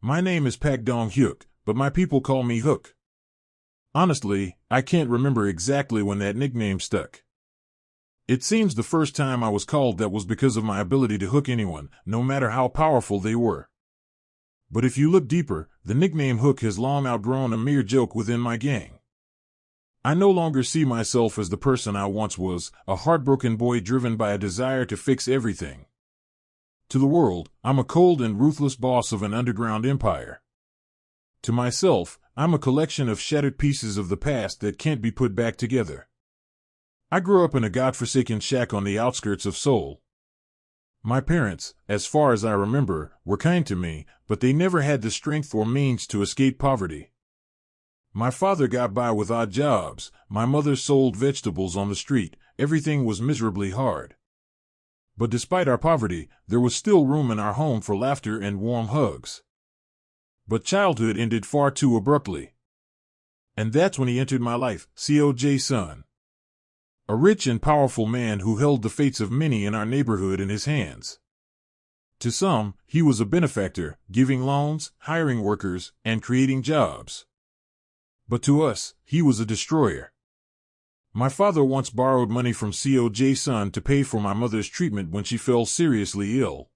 My name is Pak Dong Hyuk, but my people call me Hook. Honestly, I can't remember exactly when that nickname stuck. It seems the first time I was called that was because of my ability to hook anyone, no matter how powerful they were. But if you look deeper, the nickname Hook has long outgrown a mere joke within my gang. I no longer see myself as the person I once was, a heartbroken boy driven by a desire to fix everything. To the world, I'm a cold and ruthless boss of an underground empire. To myself, I'm a collection of shattered pieces of the past that can't be put back together. I grew up in a godforsaken shack on the outskirts of Seoul. My parents, as far as I remember, were kind to me, but they never had the strength or means to escape poverty. My father got by with odd jobs, my mother sold vegetables on the street, everything was miserably hard. But despite our poverty, there was still room in our home for laughter and warm hugs. But childhood ended far too abruptly. And that's when he entered my life, Seo-jae-sun. A rich and powerful man who held the fates of many in our neighborhood in his hands. To some, he was a benefactor, giving loans, hiring workers, and creating jobs. But to us, he was a destroyer. My father once borrowed money from Seo-jae-sun to pay for my mother's treatment when she fell seriously ill.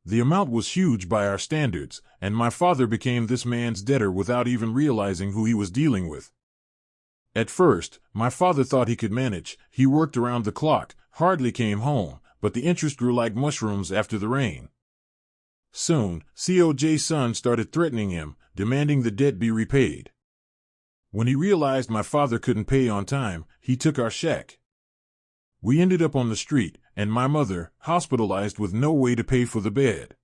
The amount was huge by our standards, and my father became this man's debtor without even realizing who he was dealing with. At first, my father thought he could manage. He worked around the clock, hardly came home, but the interest grew like mushrooms after the rain. Soon, Seo-jae-sun started threatening him, demanding the debt be repaid. When he realized my father couldn't pay on time, he took our shack. We ended up on the street, and my mother, hospitalized with no way to pay for the bed.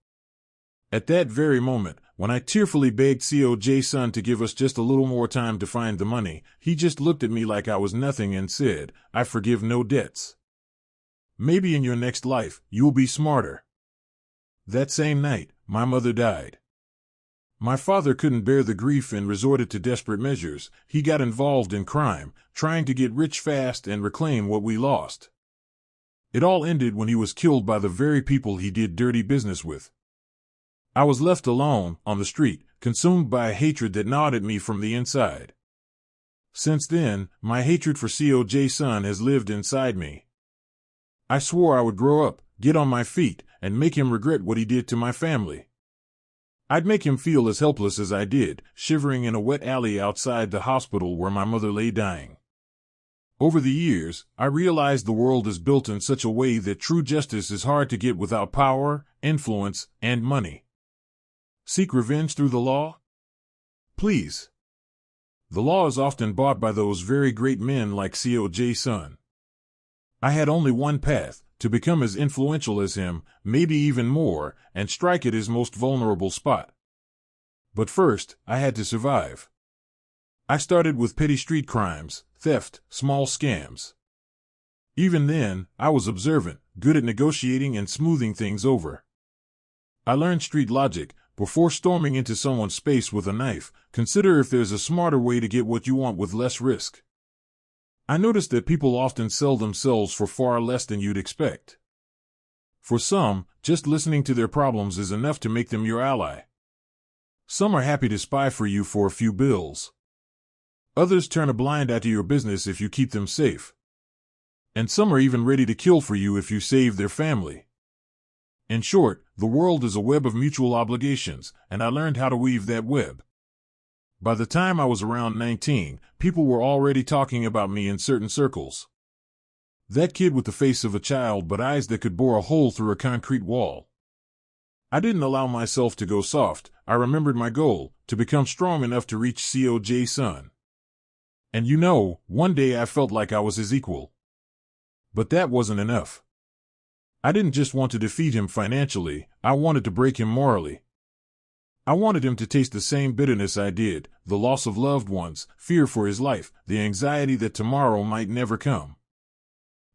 At that very moment, when I tearfully begged Seo-jae-sun to give us just a little more time to find the money, he just looked at me like I was nothing and said, "I forgive no debts. Maybe in your next life, you'll be smarter." That same night, my mother died. My father couldn't bear the grief and resorted to desperate measures. He got involved in crime, trying to get rich fast and reclaim what we lost. It all ended when he was killed by the very people he did dirty business with. I was left alone, on the street, consumed by a hatred that gnawed at me from the inside. Since then, my hatred for Seo-jae-sun has lived inside me. I swore I would grow up, get on my feet, and make him regret what he did to my family. I'd make him feel as helpless as I did, shivering in a wet alley outside the hospital where my mother lay dying. Over the years, I realized the world is built in such a way that true justice is hard to get without power, influence, and money. Seek revenge through the law? Please. The law is often bought by those very great men like Seo-jae-sun. I had only one path, to become as influential as him, maybe even more, and strike at his most vulnerable spot. But first, I had to survive. I started with petty street crimes, theft, small scams. Even then, I was observant, good at negotiating and smoothing things over. I learned street logic. Before storming into someone's space with a knife, consider if there's a smarter way to get what you want with less risk. I noticed that people often sell themselves for far less than you'd expect. For some, just listening to their problems is enough to make them your ally. Some are happy to spy for you for a few bills. Others turn a blind eye to your business if you keep them safe. And some are even ready to kill for you if you save their family. In short, the world is a web of mutual obligations, and I learned how to weave that web. By the time I was around 19, people were already talking about me in certain circles. That kid with the face of a child but eyes that could bore a hole through a concrete wall. I didn't allow myself to go soft. I remembered my goal, to become strong enough to reach Seo-jae-sun. And you know, one day I felt like I was his equal. But that wasn't enough. I didn't just want to defeat him financially, I wanted to break him morally. I wanted him to taste the same bitterness I did, the loss of loved ones, fear for his life, the anxiety that tomorrow might never come.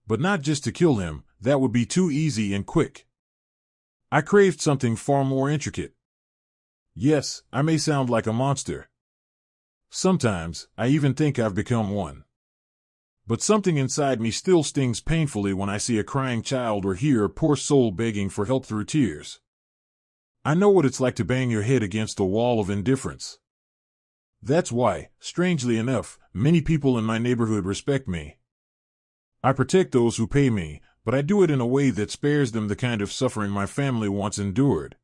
But not just to kill him, that would be too easy and quick. I craved something far more intricate. Yes, I may sound like a monster. Sometimes, I even think I've become one. But something inside me still stings painfully when I see a crying child or hear a poor soul begging for help through tears. I know what it's like to bang your head against a wall of indifference. That's why, strangely enough, many people in my neighborhood respect me. I protect those who pay me, but I do it in a way that spares them the kind of suffering my family once endured.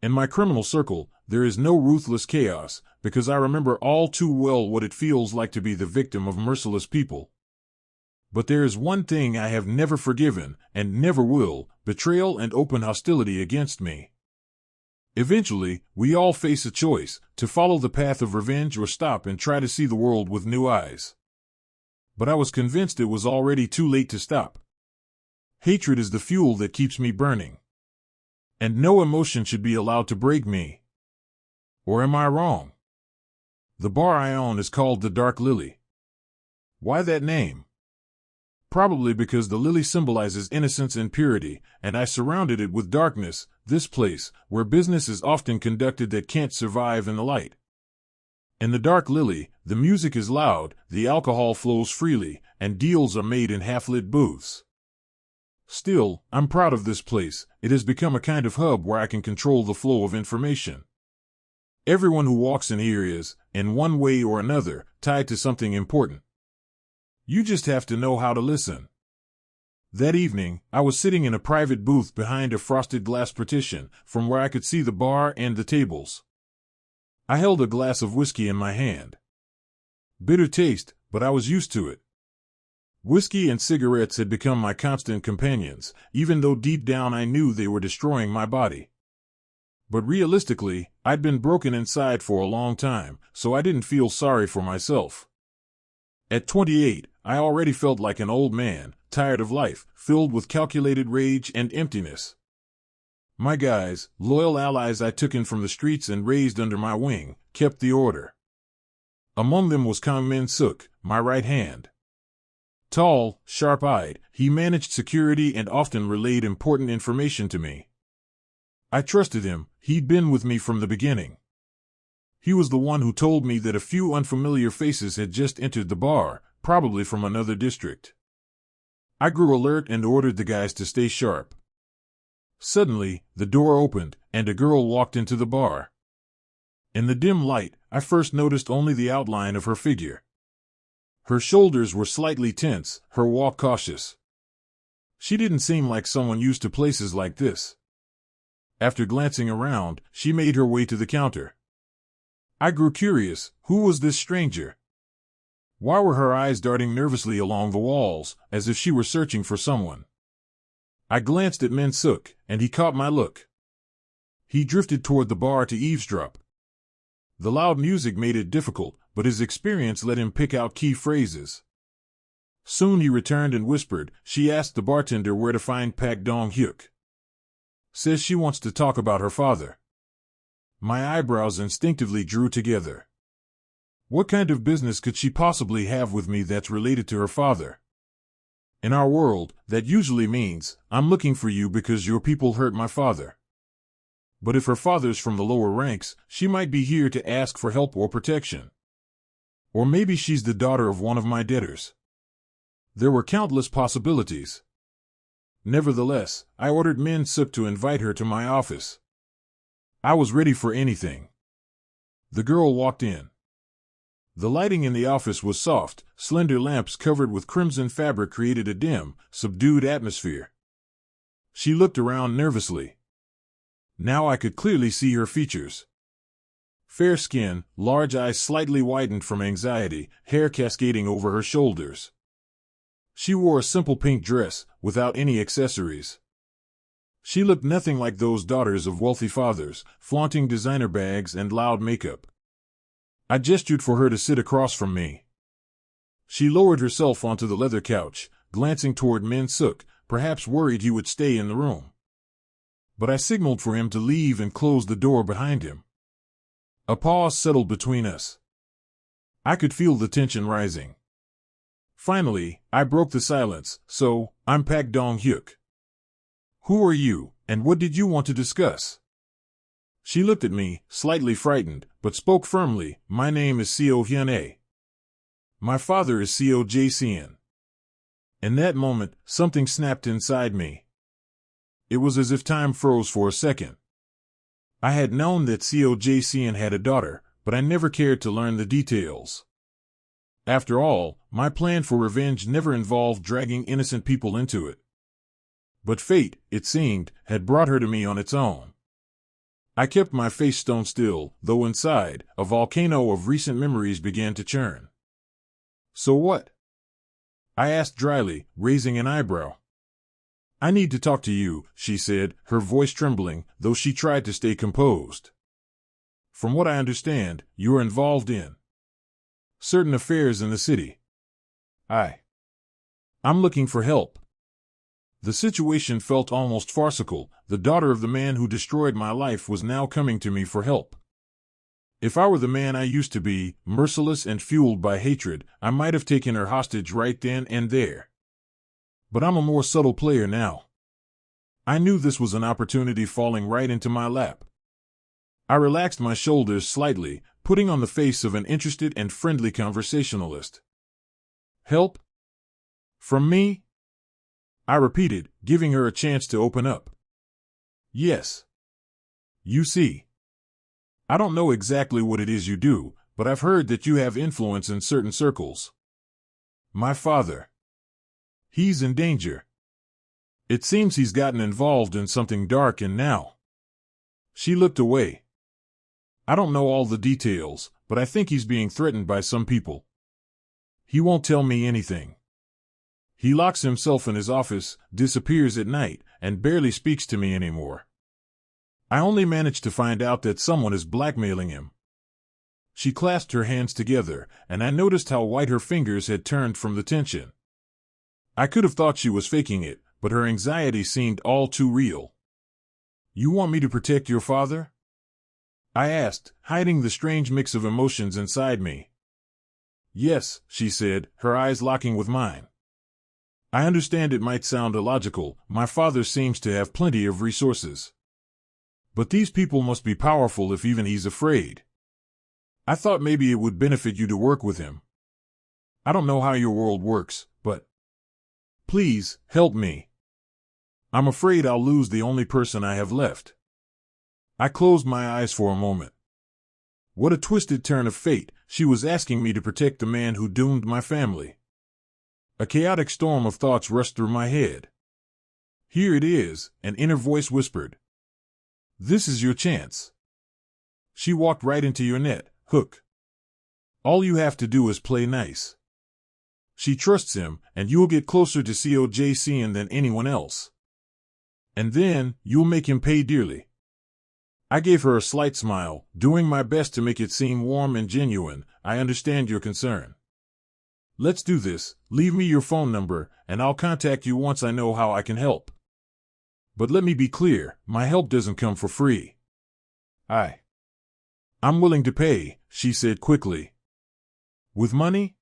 In my criminal circle, there is no ruthless chaos, because I remember all too well what it feels like to be the victim of merciless people. But there is one thing I have never forgiven, and never will: betrayal and open hostility against me. Eventually, we all face a choice: to follow the path of revenge or stop and try to see the world with new eyes. But I was convinced it was already too late to stop. Hatred is the fuel that keeps me burning. And no emotion should be allowed to break me. Or am I wrong? The bar I own is called the Dark Lily. Why that name? Probably because the lily symbolizes innocence and purity, and I surrounded it with darkness, this place, where business is often conducted that can't survive in the light. In the Dark Lily, the music is loud, the alcohol flows freely, and deals are made in half-lit booths. Still, I'm proud of this place. It has become a kind of hub where I can control the flow of information. Everyone who walks in here is, in one way or another, tied to something important. You just have to know how to listen. That evening, I was sitting in a private booth behind a frosted glass partition, from where I could see the bar and the tables. I held a glass of whiskey in my hand. Bitter taste, but I was used to it. Whiskey and cigarettes had become my constant companions, even though deep down I knew they were destroying my body. But realistically, I'd been broken inside for a long time, so I didn't feel sorry for myself. At 28, I already felt like an old man, tired of life, filled with calculated rage and emptiness. My guys, loyal allies I took in from the streets and raised under my wing, kept the order. Among them was Kang Min-suk, my right hand. Tall, sharp-eyed, he managed security and often relayed important information to me. I trusted him. He'd been with me from the beginning. He was the one who told me that a few unfamiliar faces had just entered the bar, probably from another district. I grew alert and ordered the guys to stay sharp. Suddenly, the door opened, and a girl walked into the bar. In the dim light, I first noticed only the outline of her figure. Her shoulders were slightly tense, her walk cautious. She didn't seem like someone used to places like this. After glancing around, she made her way to the counter. I grew curious. Who was this stranger? Why were her eyes darting nervously along the walls, as if she were searching for someone? I glanced at Min-suk, and he caught my look. He drifted toward the bar to eavesdrop. The loud music made it difficult, but his experience let him pick out key phrases. Soon he returned and whispered. She asked the bartender where to find Pak Dong-hyuk. Says she wants to talk about her father. My eyebrows instinctively drew together. What kind of business could she possibly have with me that's related to her father? In our world, that usually means, I'm looking for you because your people hurt my father. But if her father's from the lower ranks, she might be here to ask for help or protection. Or maybe she's the daughter of one of my debtors. There were countless possibilities. Nevertheless, I ordered Min-suk to invite her to my office. I was ready for anything. The girl walked in. The lighting in the office was soft. Slender lamps covered with crimson fabric created a dim, subdued atmosphere. She looked around nervously. Now I could clearly see her features. Fair skin, large eyes slightly widened from anxiety, hair cascading over her shoulders. She wore a simple pink dress, without any accessories. She looked nothing like those daughters of wealthy fathers, flaunting designer bags and loud makeup. I gestured for her to sit across from me. She lowered herself onto the leather couch, glancing toward Min-suk, perhaps worried he would stay in the room. But I signaled for him to leave and closed the door behind him. A pause settled between us. I could feel the tension rising. Finally, I broke the silence. So, I'm Pak Dong-hyuk. Who are you, and what did you want to discuss? She looked at me, slightly frightened, but spoke firmly. My name is Seo Hyun-ae. My father is Seo Jae-seon. In that moment, something snapped inside me. It was as if time froze for a second. I had known that Seoul had a daughter, but I never cared to learn the details. After all, my plan for revenge never involved dragging innocent people into it. But fate, it seemed, had brought her to me on its own. I kept my face stone still, though inside, a volcano of recent memories began to churn. So what? I asked dryly, raising an eyebrow. I need to talk to you, she said, her voice trembling, though she tried to stay composed. From what I understand, you are involved in certain affairs in the city. I'm looking for help. The situation felt almost farcical. The daughter of the man who destroyed my life was now coming to me for help. If I were the man I used to be, merciless and fueled by hatred, I might have taken her hostage right then and there. But I'm a more subtle player now. I knew this was an opportunity falling right into my lap. I relaxed my shoulders slightly, putting on the face of an interested and friendly conversationalist. Help? From me? I repeated, giving her a chance to open up. Yes. You see, I don't know exactly what it is you do, but I've heard that you have influence in certain circles. My father. He's in danger. It seems he's gotten involved in something dark and now. She looked away. I don't know all the details, but I think he's being threatened by some people. He won't tell me anything. He locks himself in his office, disappears at night, and barely speaks to me anymore. I only managed to find out that someone is blackmailing him. She clasped her hands together, and I noticed how white her fingers had turned from the tension. I could have thought she was faking it, but her anxiety seemed all too real. You want me to protect your father? I asked, hiding the strange mix of emotions inside me. Yes, she said, her eyes locking with mine. I understand it might sound illogical. My father seems to have plenty of resources. But these people must be powerful if even he's afraid. I thought maybe it would benefit you to work with him. I don't know how your world works, but please, help me. I'm afraid I'll lose the only person I have left. I closed my eyes for a moment. What a twisted turn of fate. She was asking me to protect the man who doomed my family. A chaotic storm of thoughts rushed through my head. Here it is, an inner voice whispered. This is your chance. She walked right into your net, Hook. All you have to do is play nice. She trusts him, and you'll get closer to COJCN than anyone else. And then, you'll make him pay dearly. I gave her a slight smile, doing my best to make it seem warm and genuine. I understand your concern. Let's do this. Leave me your phone number, and I'll contact you once I know how I can help. But let me be clear, my help doesn't come for free. I'm willing to pay, she said quickly. With money?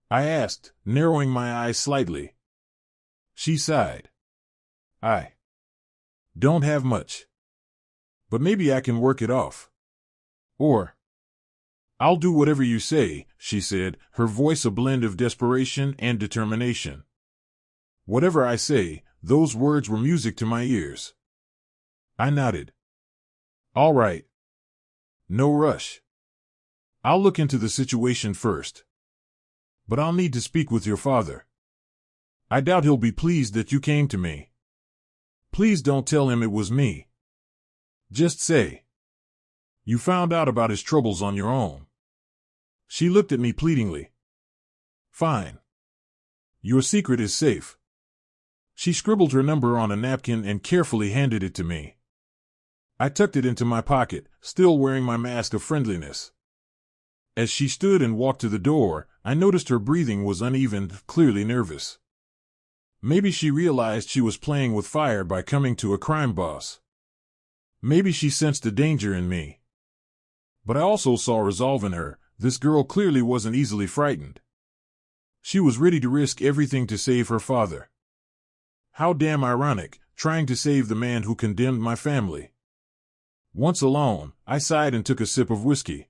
I asked, narrowing my eyes slightly. She sighed. I don't have much. But maybe I can work it off. Or I'll do whatever you say, she said, her voice a blend of desperation and determination. Whatever I say, those words were music to my ears. I nodded. All right. No rush. I'll look into the situation first. But I'll need to speak with your father. I doubt he'll be pleased that you came to me. Please don't tell him it was me. Just say you found out about his troubles on your own. She looked at me pleadingly. Fine. Your secret is safe. She scribbled her number on a napkin and carefully handed it to me. I tucked it into my pocket, still wearing my mask of friendliness. As she stood and walked to the door, I noticed her breathing was uneven, clearly nervous. Maybe she realized she was playing with fire by coming to a crime boss. Maybe she sensed the danger in me. But I also saw resolve in her. This girl clearly wasn't easily frightened. She was ready to risk everything to save her father. How damn ironic, trying to save the man who condemned my family. Once alone, I sighed and took a sip of whiskey.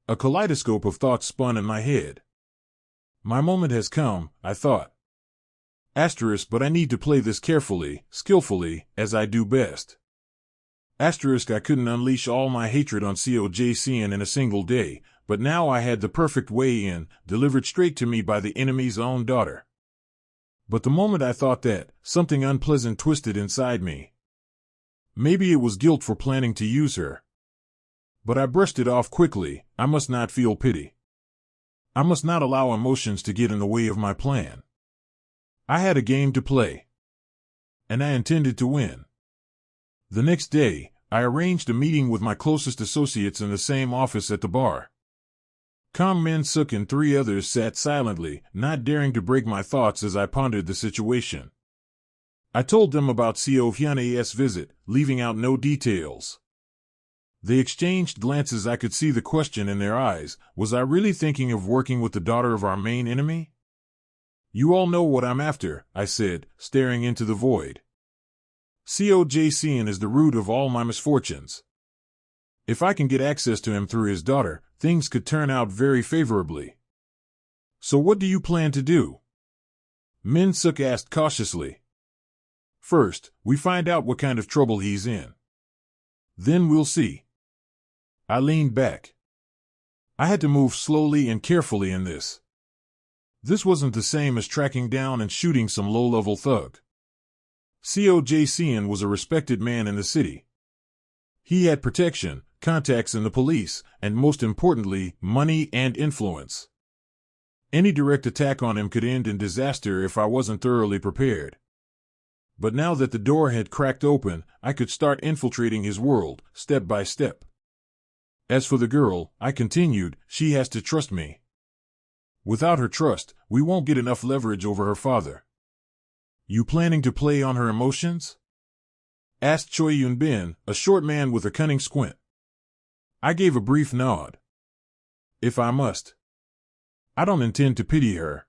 A kaleidoscope of thoughts spun in my head. My moment has come, I thought. But I need to play this carefully, skillfully, as I do best. Asterisk I couldn't unleash all my hatred on COJCN in a single day, but now I had the perfect way in, delivered straight to me by the enemy's own daughter. But the moment I thought that, something unpleasant twisted inside me. Maybe it was guilt for planning to use her. But I brushed it off quickly. I must not feel pity. I must not allow emotions to get in the way of my plan. I had a game to play. And I intended to win. The next day, I arranged a meeting with my closest associates in the same office at the bar. Kang Min-suk and 3 others sat silently, not daring to break my thoughts as I pondered the situation. I told them about Seo Hyunae's visit, leaving out no details. They exchanged glances. I could see the question in their eyes. Was I really thinking of working with the daughter of our main enemy? You all know what I'm after, I said, staring into the void. COJCN is the root of all my misfortunes. If I can get access to him through his daughter, things could turn out very favorably. So what do you plan to do? Min-suk asked cautiously. First, we find out what kind of trouble he's in. Then we'll see. I leaned back. I had to move slowly and carefully in this. This wasn't the same as tracking down and shooting some low-level thug. COJCN was a respected man in the city. He had protection, contacts in the police, and most importantly, money and influence. Any direct attack on him could end in disaster if I wasn't thoroughly prepared. But now that the door had cracked open, I could start infiltrating his world, step by step. As for the girl, I continued, she has to trust me. Without her trust, we won't get enough leverage over her father. You planning to play on her emotions? Asked Choi Yun-bin, a short man with a cunning squint. I gave a brief nod. If I must. I don't intend to pity her.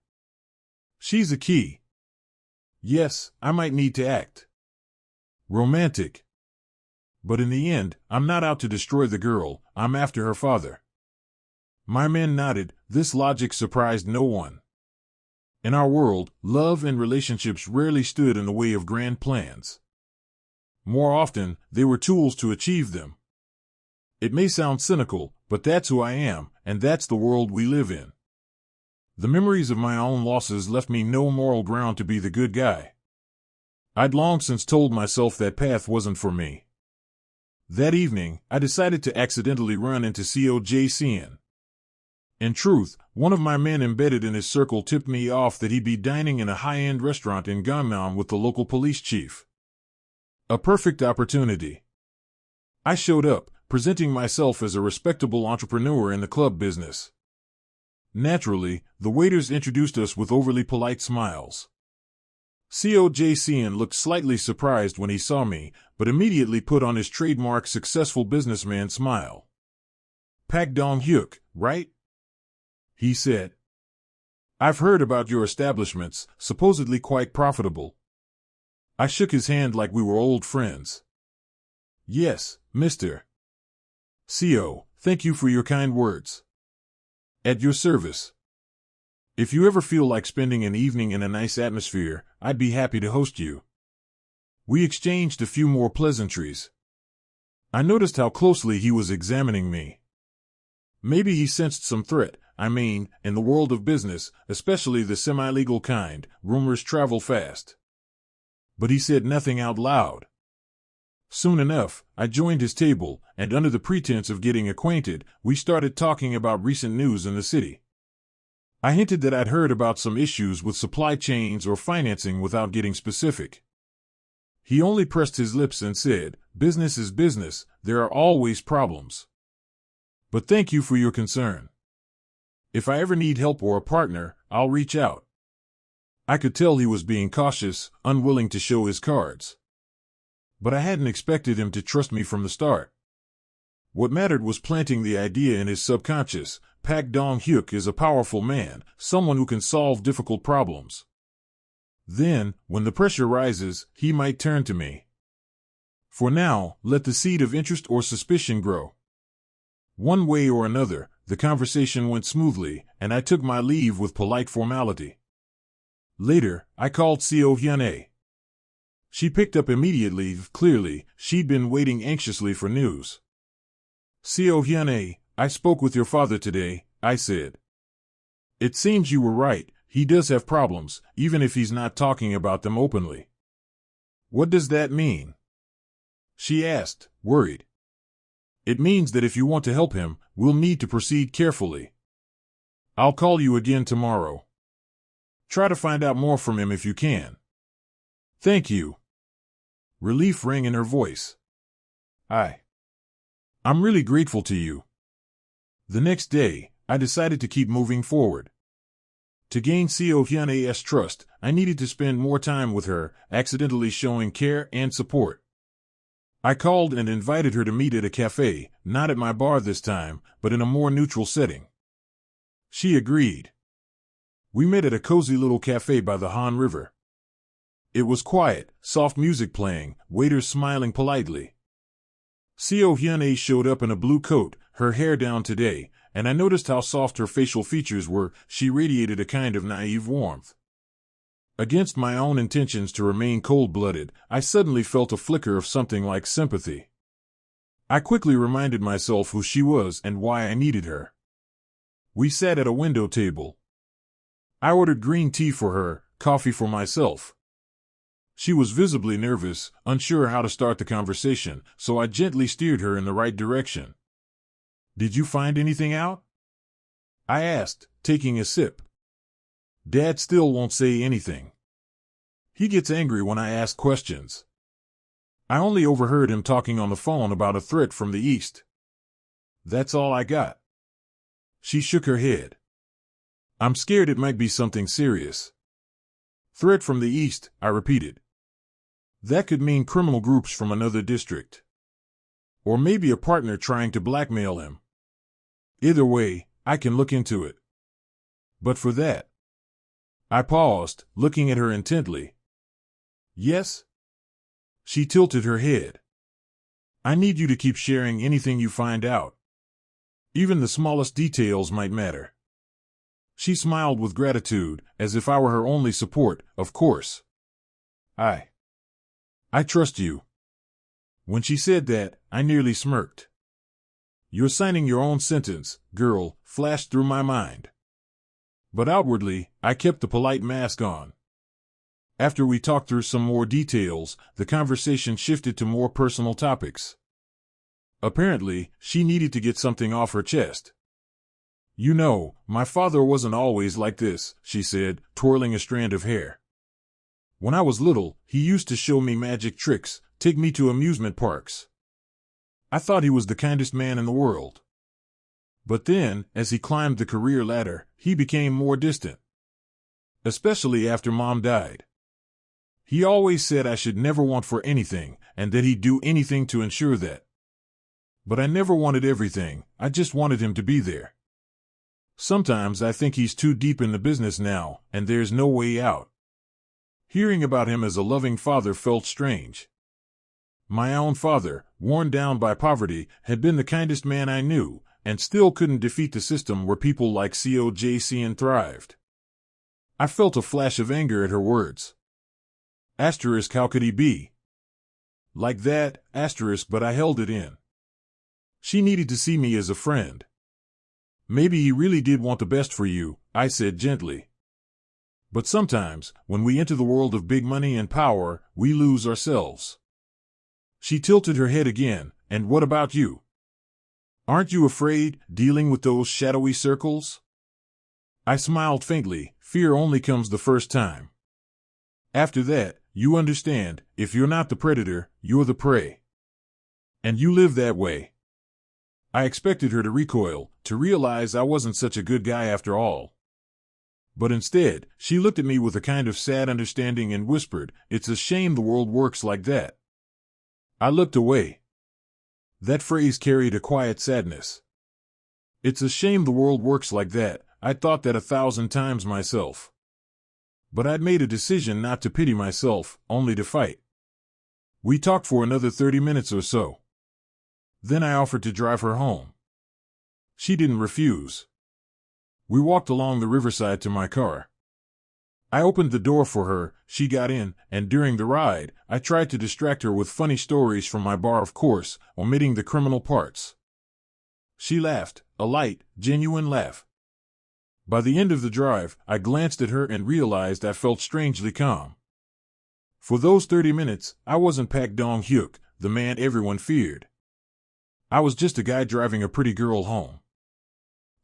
She's a key. Yes, I might need to act romantic. But in the end, I'm not out to destroy the girl, I'm after her father. My men nodded. This logic surprised no one. In our world, love and relationships rarely stood in the way of grand plans. More often, they were tools to achieve them. It may sound cynical, but that's who I am, and that's the world we live in. The memories of my own losses left me no moral ground to be the good guy. I'd long since told myself that path wasn't for me. That evening, I decided to accidentally run into COJCN. In truth, one of my men embedded in his circle tipped me off that he'd be dining in a high-end restaurant in Gangnam with the local police chief. A perfect opportunity. I showed up, presenting myself as a respectable entrepreneur in the club business. Naturally, the waiters introduced us with overly polite smiles. COJCN looked slightly surprised when he saw me, but immediately put on his trademark successful businessman smile. Pak Dong-hyuk, right? He said. I've heard about your establishments, supposedly quite profitable. I shook his hand like we were old friends. Yes, Mr. CO, thank you for your kind words. At your service. If you ever feel like spending an evening in a nice atmosphere, I'd be happy to host you. We exchanged a few more pleasantries. I noticed how closely he was examining me. Maybe he sensed some threat. I mean, in the world of business, especially the semi-legal kind, rumors travel fast. But he said nothing out loud. Soon enough, I joined his table, and under the pretense of getting acquainted, we started talking about recent news in the city. I hinted that I'd heard about some issues with supply chains or financing without getting specific. He only pressed his lips and said, business is business, there are always problems. But thank you for your concern. If I ever need help or a partner, I'll reach out. I could tell he was being cautious, unwilling to show his cards. But I hadn't expected him to trust me from the start. What mattered was planting the idea in his subconscious. Pak Dong-hyuk is a powerful man, someone who can solve difficult problems. Then, when the pressure rises, he might turn to me. For now, let the seed of interest or suspicion grow. One way or another, the conversation went smoothly, and I took my leave with polite formality. Later, I called Seo Hyunae. She picked up immediately. Clearly, she'd been waiting anxiously for news. Seo Hyun-ae, I spoke with your father today, I said. It seems you were right, he does have problems, even if he's not talking about them openly. What does that mean? She asked, worried. It means that if you want to help him, we'll need to proceed carefully. I'll call you again tomorrow. Try to find out more from him if you can. Thank you. Relief rang in her voice. I'm really grateful to you. The next day, I decided to keep moving forward. To gain Seo Hyun-ae's trust, I needed to spend more time with her, accidentally showing care and support. I called and invited her to meet at a cafe, not at my bar this time, but in a more neutral setting. She agreed. We met at a cozy little cafe by the Han River. It was quiet, soft music playing, waiters smiling politely. Seo Hyun-ae showed up in a blue coat, her hair down today, and I noticed how soft her facial features were. She radiated a kind of naive warmth. Against my own intentions to remain cold-blooded, I suddenly felt a flicker of something like sympathy. I quickly reminded myself who she was and why I needed her. We sat at a window table. I ordered green tea for her, coffee for myself. She was visibly nervous, unsure how to start the conversation, so I gently steered her in the right direction. Did you find anything out? I asked, taking a sip. Dad still won't say anything. He gets angry when I ask questions. I only overheard him talking on the phone about a threat from the east. That's all I got. She shook her head. I'm scared it might be something serious. Threat from the east, I repeated. That could mean criminal groups from another district. Or maybe a partner trying to blackmail him. Either way, I can look into it. But for that... I paused, looking at her intently. Yes? She tilted her head. I need you to keep sharing anything you find out. Even the smallest details might matter. She smiled with gratitude, as if I were her only support, of course. I trust you. When she said that, I nearly smirked. You're signing your own sentence, girl, flashed through my mind. But outwardly, I kept the polite mask on. After we talked through some more details, the conversation shifted to more personal topics. Apparently, she needed to get something off her chest. You know, my father wasn't always like this, she said, twirling a strand of hair. When I was little, he used to show me magic tricks, take me to amusement parks. I thought he was the kindest man in the world. But then, as he climbed the career ladder, he became more distant. Especially after Mom died. He always said I should never want for anything, and that he'd do anything to ensure that. But I never wanted everything, I just wanted him to be there. Sometimes I think he's too deep in the business now, and there's no way out. Hearing about him as a loving father felt strange. My own father, worn down by poverty, had been the kindest man I knew, and still couldn't defeat the system where people like Seo Jae-seon thrived. I felt a flash of anger at her words. Asterisk, how could he be? Like that, asterisk, but I held it in. She needed to see me as a friend. Maybe he really did want the best for you, I said gently. But sometimes, when we enter the world of big money and power, we lose ourselves. She tilted her head again, and what about you? Aren't you afraid, dealing with those shadowy circles? I smiled faintly. Fear only comes the first time. After that, you understand, if you're not the predator, you're the prey. And you live that way. I expected her to recoil, to realize I wasn't such a good guy after all. But instead, she looked at me with a kind of sad understanding and whispered, "It's a shame the world works like that." I looked away. That phrase carried a quiet sadness. It's a shame the world works like that. I'd thought that 1,000 times myself. But I'd made a decision not to pity myself, only to fight. We talked for another 30 minutes or so. Then I offered to drive her home. She didn't refuse. We walked along the riverside to my car. I opened the door for her, she got in, and during the ride, I tried to distract her with funny stories from my bar, of course, omitting the criminal parts. She laughed, a light, genuine laugh. By the end of the drive, I glanced at her and realized I felt strangely calm. For those 30 minutes, I wasn't Pak Dong-hyuk, the man everyone feared. I was just a guy driving a pretty girl home.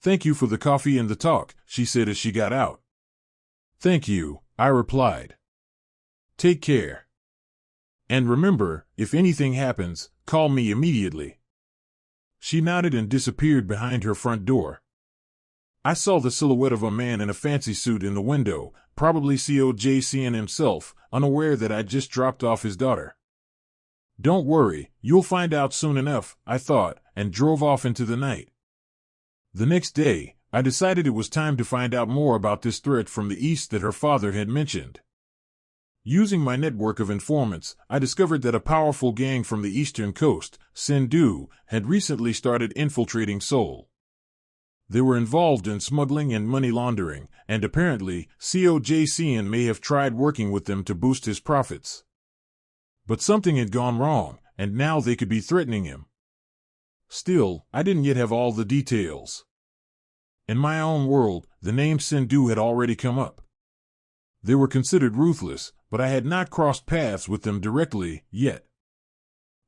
"Thank you for the coffee and the talk," she said as she got out. "Thank you," I replied. "Take care. And remember, if anything happens, call me immediately." She nodded and disappeared behind her front door. I saw the silhouette of a man in a fancy suit in the window, probably Seo himself, unaware that I'd just dropped off his daughter. "Don't worry, you'll find out soon enough," I thought, and drove off into the night. The next day, I decided it was time to find out more about this threat from the east that her father had mentioned. Using my network of informants, I discovered that a powerful gang from the eastern coast, Sindhu, had recently started infiltrating Seoul. They were involved in smuggling and money laundering, and apparently, Seo may have tried working with them to boost his profits. But something had gone wrong, and now they could be threatening him. Still, I didn't yet have all the details. In my own world, the name Sindhu had already come up. They were considered ruthless, but I had not crossed paths with them directly, yet.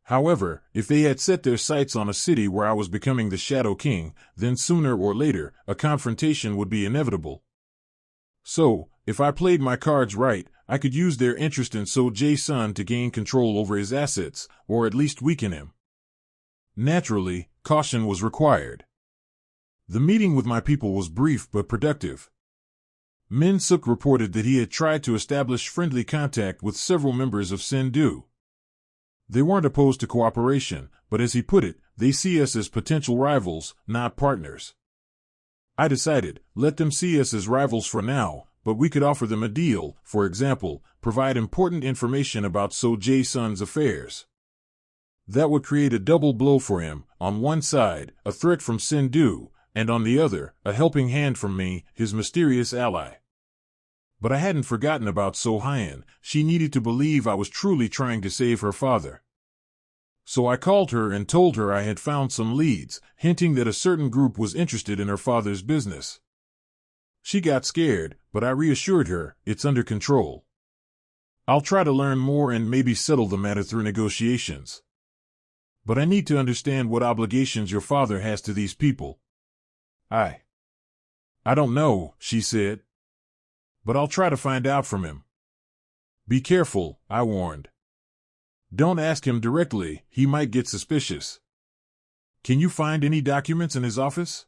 However, if they had set their sights on a city where I was becoming the Shadow King, then sooner or later, a confrontation would be inevitable. So, if I played my cards right, I could use their interest in So Jae-sun to gain control over his assets, or at least weaken him. Naturally, caution was required. The meeting with my people was brief but productive. Min Suk reported that he had tried to establish friendly contact with several members of Sindhu. They weren't opposed to cooperation, but as he put it, they see us as potential rivals, not partners. I decided, let them see us as rivals for now, but we could offer them a deal, for example, provide important information about So Jae-sun's affairs. That would create a double blow for him, on one side, a threat from Sindhu, and on the other, a helping hand from me, his mysterious ally. But I hadn't forgotten about So Hyun. She needed to believe I was truly trying to save her father. So I called her and told her I had found some leads, hinting that a certain group was interested in her father's business. She got scared, but I reassured her, it's under control. I'll try to learn more and maybe settle the matter through negotiations. But I need to understand what obligations your father has to these people. I don't know, she said. But I'll try to find out from him. Be careful, I warned. Don't ask him directly, he might get suspicious. Can you find any documents in his office?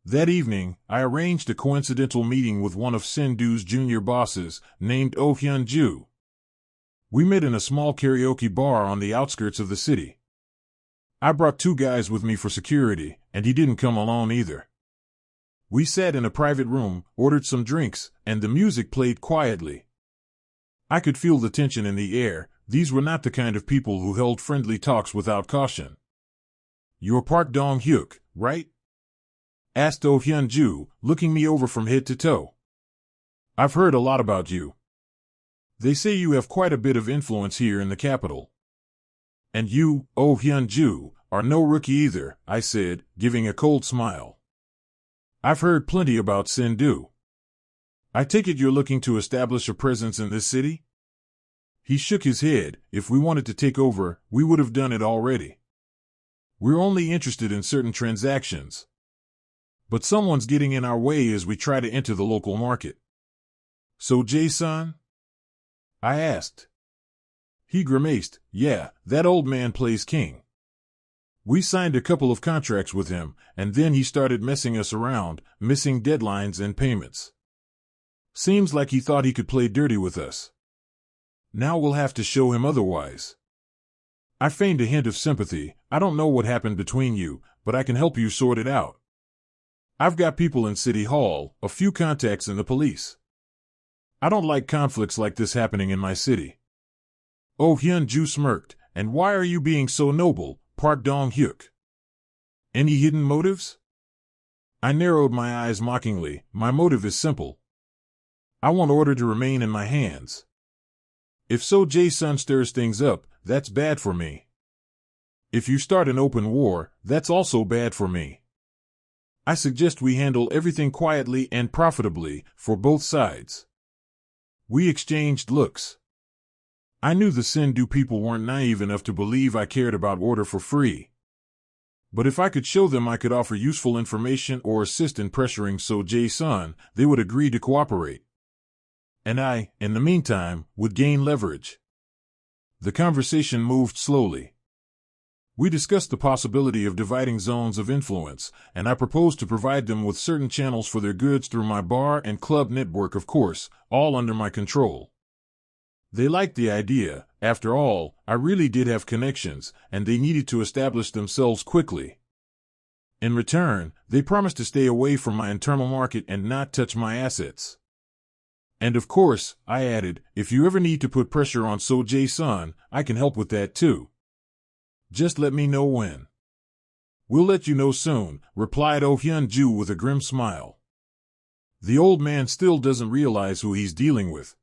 That evening, I arranged a coincidental meeting with one of Sindhu's junior bosses, named Oh Hyun-ju. We met in a small karaoke bar on the outskirts of the city. I brought 2 guys with me for security, and he didn't come alone either. We sat in a private room, ordered some drinks, and the music played quietly. I could feel the tension in the air. These were not the kind of people who held friendly talks without caution. "You're Park Dong-hyuk, right?" asked Oh Hyun-ju, looking me over from head to toe. "I've heard a lot about you. They say you have quite a bit of influence here in the capital." "And you, Oh Hyun-ju, are no rookie either," I said, giving a cold smile. "I've heard plenty about Sindhu. I take it you're looking to establish a presence in this city?" He shook his head. "If we wanted to take over, we would have done it already. We're only interested in certain transactions. But someone's getting in our way as we try to enter the local market." "So Jae-sun?" I asked. He grimaced. "Yeah, that old man plays king. We signed a couple of contracts with him, and then he started messing us around, missing deadlines and payments. Seems like he thought he could play dirty with us. Now we'll have to show him otherwise." I feigned a hint of sympathy. "I don't know what happened between you, but I can help you sort it out. I've got people in City Hall, a few contacts in the police. I don't like conflicts like this happening in my city." Oh Hyun-ju smirked. "And why are you being so noble, Park Dong-hyuk? Any hidden motives?" I narrowed my eyes mockingly. "My motive is simple. I want order to remain in my hands. If So Jae-sun stirs things up, that's bad for me. If you start an open war, that's also bad for me. I suggest we handle everything quietly and profitably, for both sides. We exchanged looks. I knew the Sindhu people weren't naive enough to believe I cared about order for free. But if I could show them I could offer useful information or assist in pressuring So Jae-sun, they would agree to cooperate. And I, in the meantime, would gain leverage. The conversation moved slowly. We discussed the possibility of dividing zones of influence, and I proposed to provide them with certain channels for their goods through my bar and club network, of course, all under my control. They liked the idea. After all, I really did have connections, and they needed to establish themselves quickly. In return, they promised to stay away from my internal market and not touch my assets. And of course, I added, if you ever need to put pressure on So Jae-sun, I can help with that too. Just let me know when. We'll let you know soon, replied Oh Hyun-ju with a grim smile. The old man still doesn't realize who he's dealing with.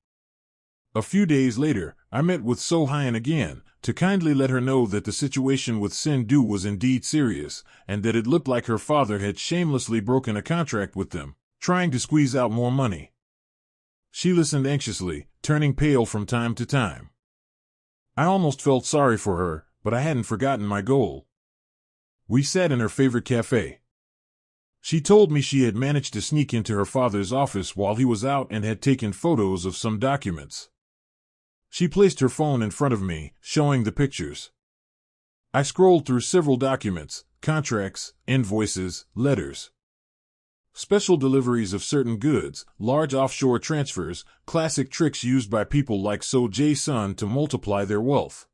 A few days later, I met with So Hyun again, to kindly let her know that the situation with Sindhu was indeed serious, and that it looked like her father had shamelessly broken a contract with them, trying to squeeze out more money. She listened anxiously, turning pale from time to time. I almost felt sorry for her, but I hadn't forgotten my goal. We sat in her favorite cafe. She told me she had managed to sneak into her father's office while he was out and had taken photos of some documents. She placed her phone in front of me, showing the pictures. I scrolled through several documents, contracts, invoices, letters. Special deliveries of certain goods, large offshore transfers, classic tricks used by people like So Jae-sun to multiply their wealth.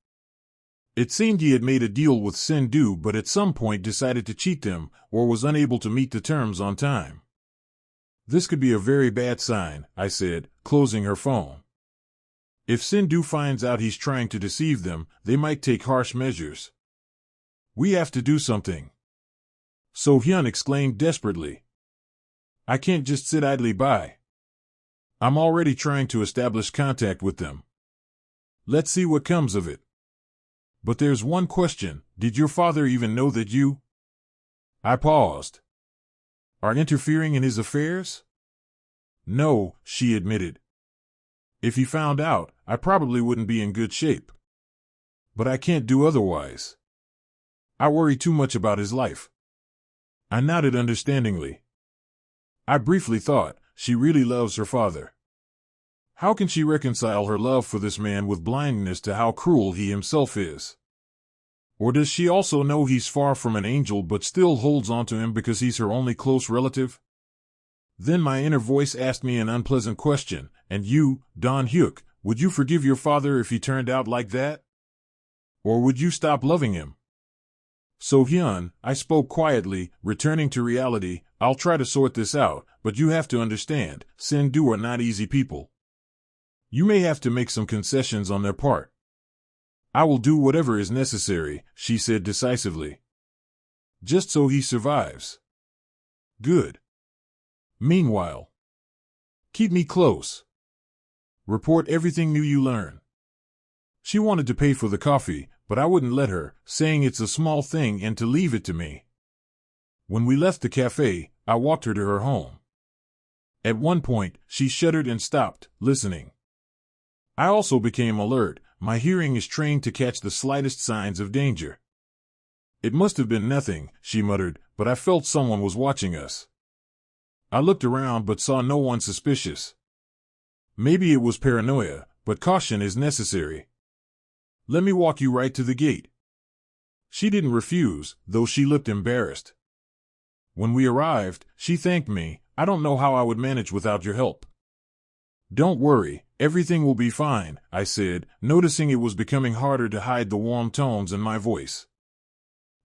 It seemed he had made a deal with Sindhu but at some point decided to cheat them, or was unable to meet the terms on time. This could be a very bad sign, I said, closing her phone. If Sindhu finds out he's trying to deceive them, they might take harsh measures. We have to do something. So Hyun exclaimed desperately. I can't just sit idly by. I'm already trying to establish contact with them. Let's see what comes of it. But there's one question, did your father even know that you... I paused. Are interfering in his affairs? No, she admitted. If he found out, I probably wouldn't be in good shape. But I can't do otherwise. I worry too much about his life. I nodded understandingly. I briefly thought, she really loves her father. How can she reconcile her love for this man with blindness to how cruel he himself is? Or does she also know he's far from an angel but still holds on to him because he's her only close relative? Then my inner voice asked me an unpleasant question, and you, Don Hyuk, would you forgive your father if he turned out like that? Or would you stop loving him? So Hyun, I spoke quietly, returning to reality, I'll try to sort this out, but you have to understand, Sindhu are not easy people. You may have to make some concessions on their part. I will do whatever is necessary, she said decisively. Just so he survives. Good. Meanwhile, keep me close. Report everything new you learn. She wanted to pay for the coffee, but I wouldn't let her, saying it's a small thing and to leave it to me. When we left the cafe, I walked her to her home. At one point, she shuddered and stopped, listening. I also became alert. My hearing is trained to catch the slightest signs of danger. It must have been nothing, she muttered, but I felt someone was watching us. I looked around but saw no one suspicious. Maybe it was paranoia, but caution is necessary. Let me walk you right to the gate. She didn't refuse, though she looked embarrassed. When we arrived, she thanked me. I don't know how I would manage without your help. Don't worry, everything will be fine, I said, noticing it was becoming harder to hide the warm tones in my voice.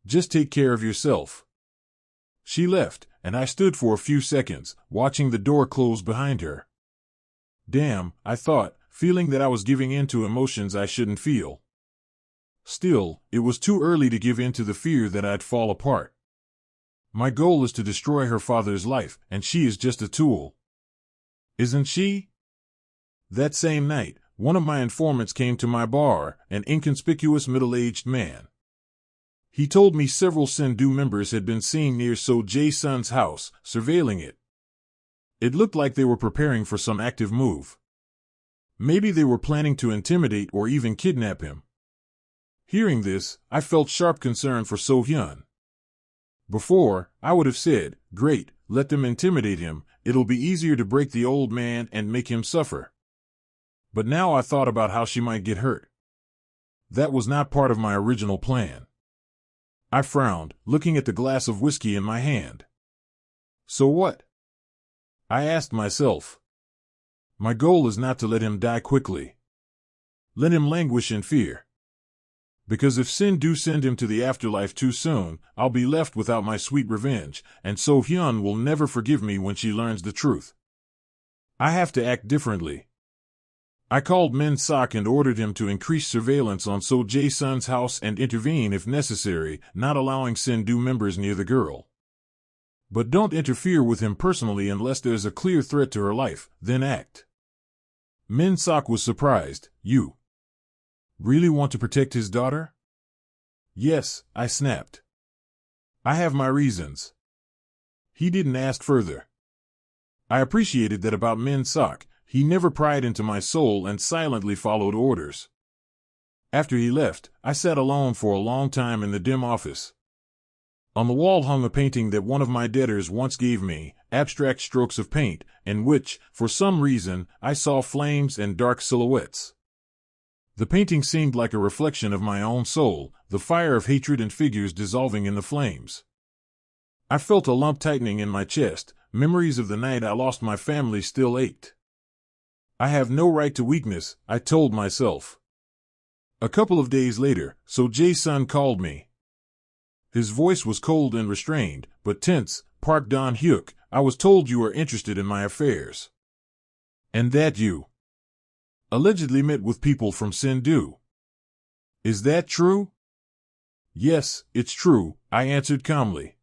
Just take care of yourself. She left, and I stood for a few seconds, watching the door close behind her. Damn, I thought, feeling that I was giving in to emotions I shouldn't feel. Still, it was too early to give in to the fear that I'd fall apart. My goal is to destroy her father's life, and she is just a tool. Isn't she? That same night, one of my informants came to my bar, an inconspicuous middle-aged man. He told me several Sindhu members had been seen near So Jae-sun's house, surveilling it. It looked like they were preparing for some active move. Maybe they were planning to intimidate or even kidnap him. Hearing this, I felt sharp concern for So-hyun. Before, I would have said, "Great, let them intimidate him, it'll be easier to break the old man and make him suffer." But now I thought about how she might get hurt. That was not part of my original plan. I frowned, looking at the glass of whiskey in my hand. So what? I asked myself. My goal is not to let him die quickly. Let him languish in fear. Because if Sindhu send him to the afterlife too soon, I'll be left without my sweet revenge, and So-hyun will never forgive me when she learns the truth. I have to act differently. I called Min Sok and ordered him to increase surveillance on So Jae-sun's house and intervene if necessary, not allowing Sindhu members near the girl. But don't interfere with him personally unless there's a clear threat to her life, then act. Min Sok was surprised. You really want to protect his daughter? Yes, I snapped. I have my reasons. He didn't ask further. I appreciated that about Min Sok. He never pried into my soul and silently followed orders. After he left, I sat alone for a long time in the dim office. On the wall hung a painting that one of my debtors once gave me, abstract strokes of paint, in which, for some reason, I saw flames and dark silhouettes. The painting seemed like a reflection of my own soul, the fire of hatred and figures dissolving in the flames. I felt a lump tightening in my chest. Memories of the night I lost my family still ached. I have no right to weakness, I told myself. A couple of days later, So Jae-sun called me. His voice was cold and restrained, but tense. Park Dan-hyuk, I was told you are interested in my affairs. And that you allegedly met with people from Sindhu. Is that true? Yes, it's true, I answered calmly.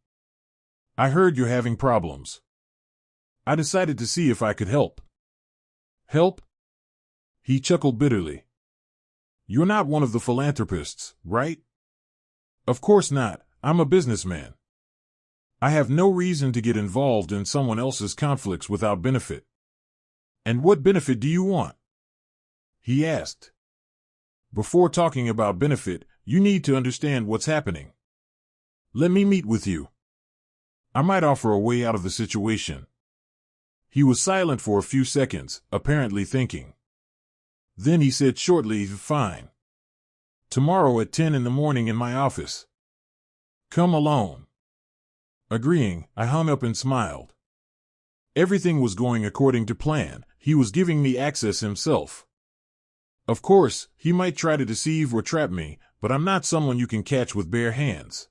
I heard you're having problems. I decided to see if I could help. Help? He chuckled bitterly. You're not one of the philanthropists, right? Of course not, I'm a businessman. I have no reason to get involved in someone else's conflicts without benefit. And what benefit do you want? He asked. Before talking about benefit, you need to understand what's happening. Let me meet with you. I might offer a way out of the situation. He was silent for a few seconds, apparently thinking. Then he said shortly, "Fine. Tomorrow at 10 in the morning in my office. Come alone." Agreeing, I hung up and smiled. Everything was going according to plan. He was giving me access himself. Of course, he might try to deceive or trap me, but I'm not someone you can catch with bare hands.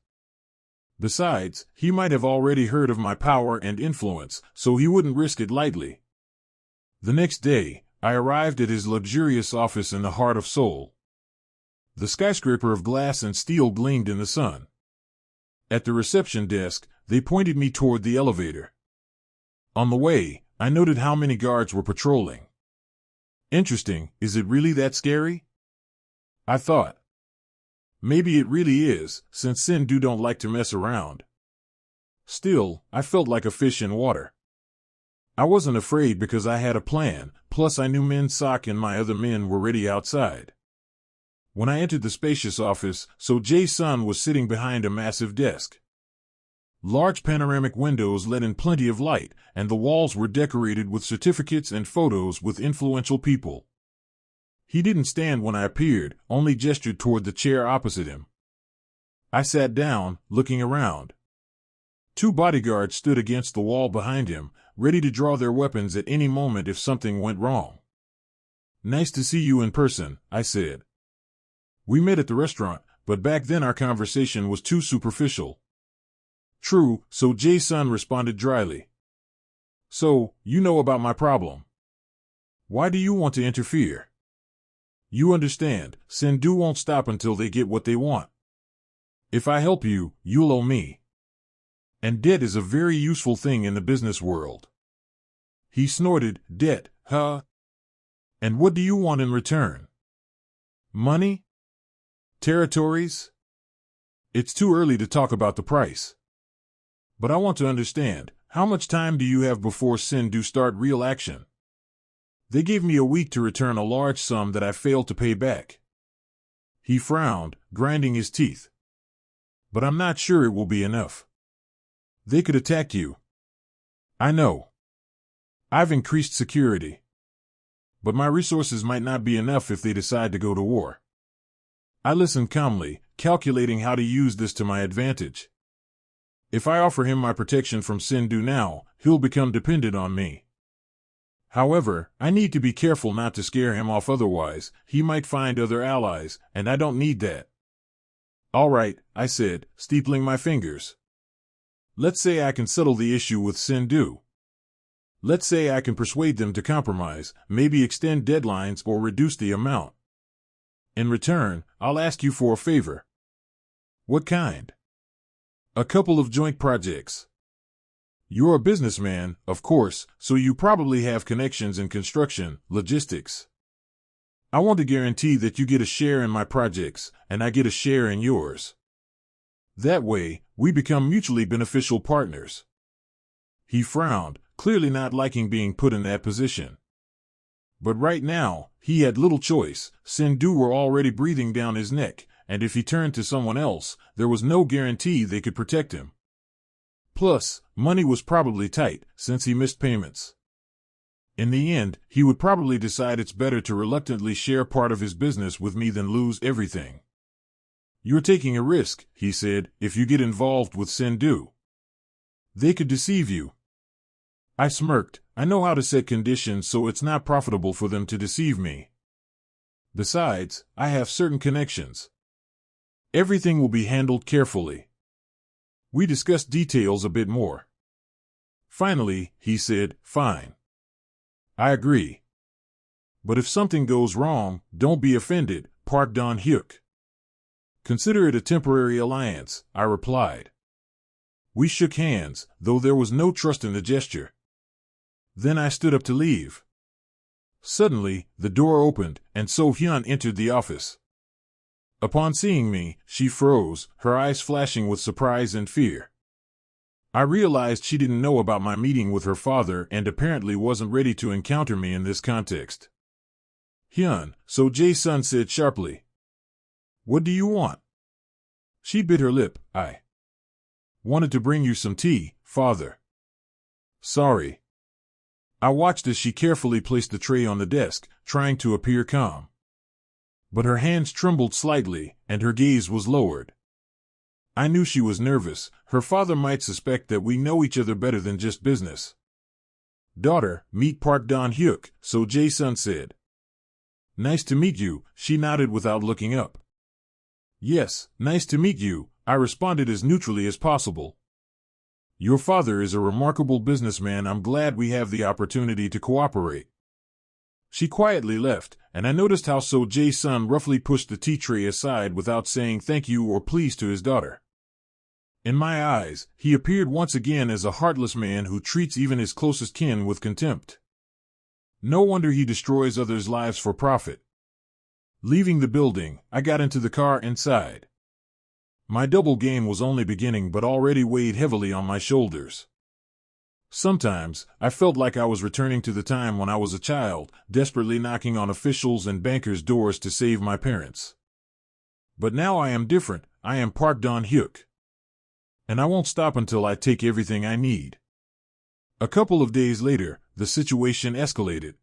Besides, he might have already heard of my power and influence, so he wouldn't risk it lightly. The next day, I arrived at his luxurious office in the heart of Seoul. The skyscraper of glass and steel gleamed in the sun. At the reception desk, they pointed me toward the elevator. On the way, I noted how many guards were patrolling. Interesting, is it really that scary? I thought. Maybe it really is, since Sindhu don't like to mess around. Still, I felt like a fish in water. I wasn't afraid because I had a plan, plus I knew Min Sok and my other men were ready outside. When I entered the spacious office, So Jae-sun was sitting behind a massive desk. Large panoramic windows let in plenty of light, and the walls were decorated with certificates and photos with influential people. He didn't stand when I appeared, only gestured toward the chair opposite him. I sat down, looking around. 2 bodyguards stood against the wall behind him, ready to draw their weapons at any moment if something went wrong. "Nice to see you in person," I said. "We met at the restaurant, but back then our conversation was too superficial." "True," So Jae-sun responded dryly. "So, you know about my problem. Why do you want to interfere? You understand, Sindhu won't stop until they get what they want. If I help you, you'll owe me. And debt is a very useful thing in the business world." He snorted, "Debt, huh? And what do you want in return? Money? Territories? It's too early to talk about the price. But I want to understand, how much time do you have before Sindhu start real action? They gave me a week to return a large sum that I failed to pay back. He frowned, grinding his teeth. But I'm not sure it will be enough. They could attack you. I know. I've increased security. But my resources might not be enough if they decide to go to war. I listened calmly, calculating how to use this to my advantage. If I offer him my protection from Sindhu now, he'll become dependent on me. However, I need to be careful not to scare him off, otherwise he might find other allies, and I don't need that. All right, I said, steepling my fingers. Let's say I can settle the issue with Sindhu. Let's say I can persuade them to compromise, maybe extend deadlines or reduce the amount. In return, I'll ask you for a favor. What kind? A couple of joint projects. You're a businessman, of course, so you probably have connections in construction, logistics. I want to guarantee that you get a share in my projects, and I get a share in yours. That way, we become mutually beneficial partners. He frowned, clearly not liking being put in that position. But right now, he had little choice. Sindhu were already breathing down his neck, and if he turned to someone else, there was no guarantee they could protect him. Plus, money was probably tight, since he missed payments. In the end, he would probably decide it's better to reluctantly share part of his business with me than lose everything. You're taking a risk, he said, if you get involved with Sindhu. They could deceive you. I smirked. I know how to set conditions so it's not profitable for them to deceive me. Besides, I have certain connections. Everything will be handled carefully. We discussed details a bit more. Finally, he said, fine. I agree. But if something goes wrong, don't be offended, Park Dan-hyuk. Consider it a temporary alliance, I replied. We shook hands, though there was no trust in the gesture. Then I stood up to leave. Suddenly, the door opened, and So-hyun entered the office. Upon seeing me, she froze, her eyes flashing with surprise and fear. I realized she didn't know about my meeting with her father and apparently wasn't ready to encounter me in this context. Hyun, So Jae-sun said sharply. What do you want? She bit her lip. I wanted to bring you some tea, father. Sorry. I watched as she carefully placed the tray on the desk, trying to appear calm. But her hands trembled slightly, and her gaze was lowered. I knew she was nervous. Her father might suspect that we know each other better than just business. Daughter, meet Park Dan-hyuk, So Jae-sun said. Nice to meet you, she nodded without looking up. Yes, nice to meet you, I responded as neutrally as possible. Your father is a remarkable businessman. I'm glad we have the opportunity to cooperate. She quietly left, and I noticed how So Jae-sun roughly pushed the tea tray aside without saying thank you or please to his daughter. In my eyes, he appeared once again as a heartless man who treats even his closest kin with contempt. No wonder he destroys others' lives for profit. Leaving the building, I got into the car inside. My double game was only beginning but already weighed heavily on my shoulders. Sometimes, I felt like I was returning to the time when I was a child, desperately knocking on officials' and bankers' doors to save my parents. But now I am different. I am Park Dan-hyuk. And I won't stop until I take everything I need. A couple of days later, the situation escalated.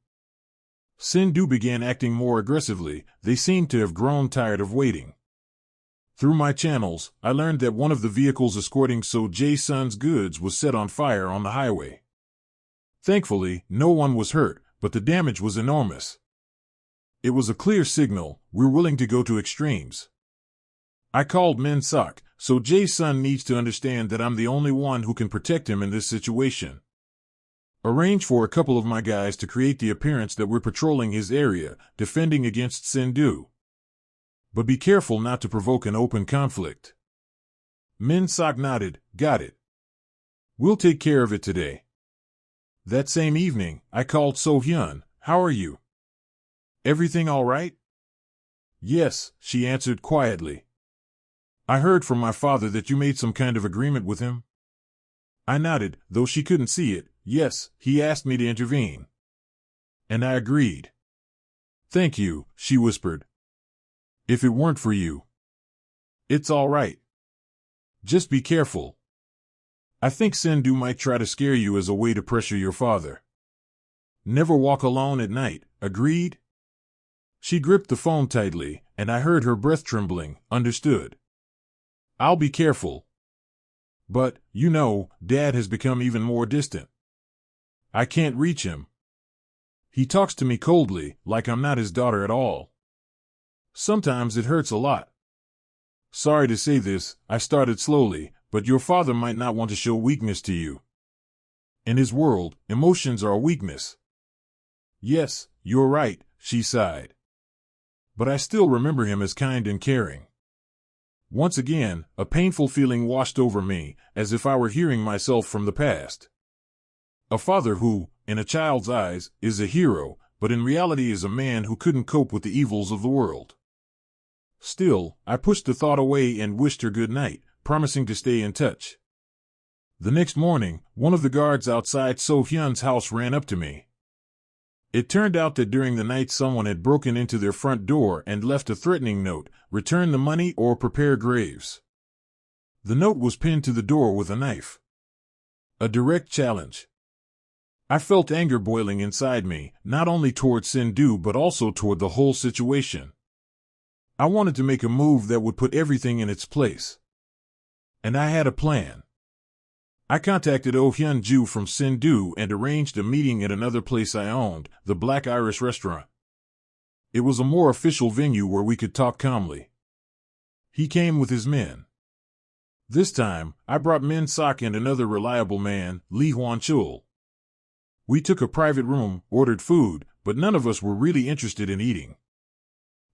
Sindhu began acting more aggressively. They seemed to have grown tired of waiting. Through my channels, I learned that one of the vehicles escorting So Jae-sun's goods was set on fire on the highway. Thankfully, no one was hurt, but the damage was enormous. It was a clear signal, we're willing to go to extremes. I called Min-sok. So Jae-sun needs to understand that I'm the only one who can protect him in this situation. Arrange for a couple of my guys to create the appearance that we're patrolling his area, defending against Sindhu. But be careful not to provoke an open conflict. Min-sok nodded. Got it. We'll take care of it today. That same evening, I called So-hyun. How are you? Everything all right? Yes, she answered quietly. I heard from my father that you made some kind of agreement with him. I nodded, though she couldn't see it. Yes, he asked me to intervene. And I agreed. Thank you, she whispered. If it weren't for you. It's all right. Just be careful. I think Sindhu might try to scare you as a way to pressure your father. Never walk alone at night, agreed? She gripped the phone tightly, and I heard her breath trembling. Understood. I'll be careful. But, you know, Dad has become even more distant. I can't reach him. He talks to me coldly, like I'm not his daughter at all. Sometimes it hurts a lot. Sorry to say this, I started slowly, but your father might not want to show weakness to you. In his world, emotions are a weakness. Yes, you're right, she sighed. But I still remember him as kind and caring. Once again, a painful feeling washed over me, as if I were hearing myself from the past. A father who, in a child's eyes, is a hero, but in reality is a man who couldn't cope with the evils of the world. Still, I pushed the thought away and wished her good night, promising to stay in touch. The next morning, one of the guards outside So-hyun's house ran up to me. It turned out that during the night someone had broken into their front door and left a threatening note, return the money or prepare graves. The note was pinned to the door with a knife. A direct challenge. I felt anger boiling inside me, not only toward Sindhu but also toward the whole situation. I wanted to make a move that would put everything in its place. And I had a plan. I contacted Oh Hyun-ju from Sindhu and arranged a meeting at another place I owned, the Black Irish Restaurant. It was a more official venue where we could talk calmly. He came with his men. This time, I brought Min Sok and another reliable man, Lee Hwan-chul. We took a private room, ordered food, but none of us were really interested in eating.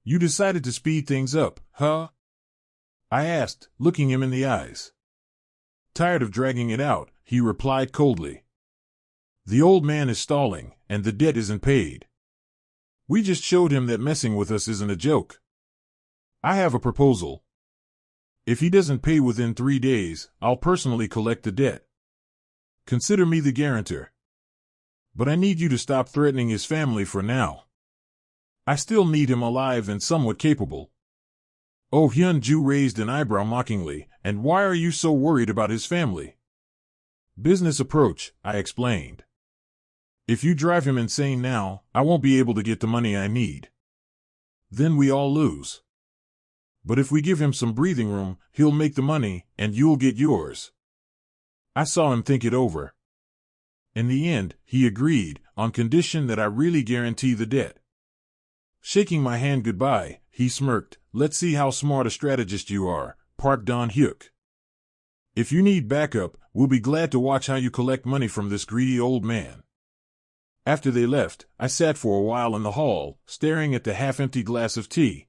You decided to speed things up, huh? I asked, looking him in the eyes. Tired of dragging it out, he replied coldly. The old man is stalling, and the debt isn't paid. We just showed him that messing with us isn't a joke. I have a proposal. If he doesn't pay within 3 days, I'll personally collect the debt. Consider me the guarantor. But I need you to stop threatening his family for now. I still need him alive and somewhat capable. Oh Hyun-ju raised an eyebrow mockingly, and why are you so worried about his family? Business approach, I explained. If you drive him insane now, I won't be able to get the money I need. Then we all lose. But if we give him some breathing room, he'll make the money, and you'll get yours. I saw him think it over. In the end, he agreed, on condition that I really guarantee the debt. Shaking my hand goodbye, he smirked. Let's see how smart a strategist you are, Park Don-hyuk. If you need backup, we'll be glad to watch how you collect money from this greedy old man. After they left, I sat for a while in the hall, staring at the half-empty glass of tea.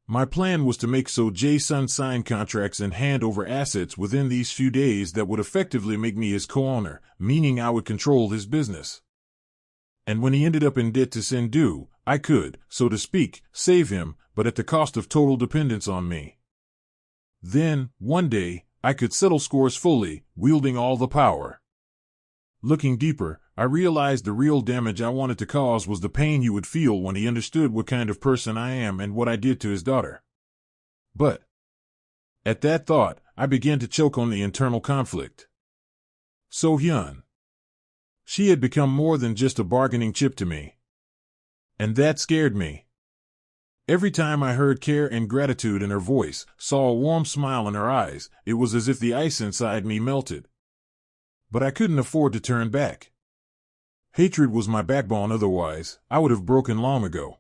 My plan was to make So Jae-sun sign contracts and hand over assets within these few days that would effectively make me his co-owner, meaning I would control his business. And when he ended up in debt to Sindhu, I could, so to speak, save him, but at the cost of total dependence on me. Then, one day, I could settle scores fully, wielding all the power. Looking deeper, I realized the real damage I wanted to cause was the pain he would feel when he understood what kind of person I am and what I did to his daughter. But, at that thought, I began to choke on the internal conflict. So-hyun. She had become more than just a bargaining chip to me. And that scared me. Every time I heard care and gratitude in her voice, saw a warm smile in her eyes, it was as if the ice inside me melted. But I couldn't afford to turn back. Hatred was my backbone, otherwise, I would have broken long ago.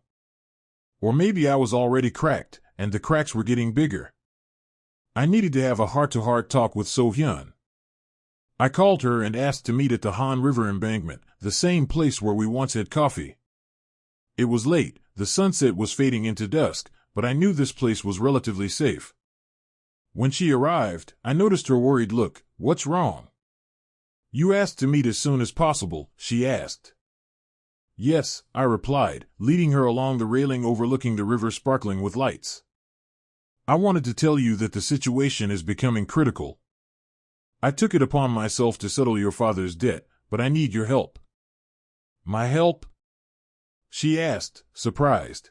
Or maybe I was already cracked, and the cracks were getting bigger. I needed to have a heart-to-heart talk with So-hyun. I called her and asked to meet at the Han River embankment, the same place where we once had coffee. It was late, the sunset was fading into dusk, but I knew this place was relatively safe. When she arrived, I noticed her worried look. What's wrong? You asked to meet as soon as possible, she asked. Yes, I replied, leading her along the railing overlooking the river sparkling with lights. I wanted to tell you that the situation is becoming critical. I took it upon myself to settle your father's debt, but I need your help. My help? She asked, surprised.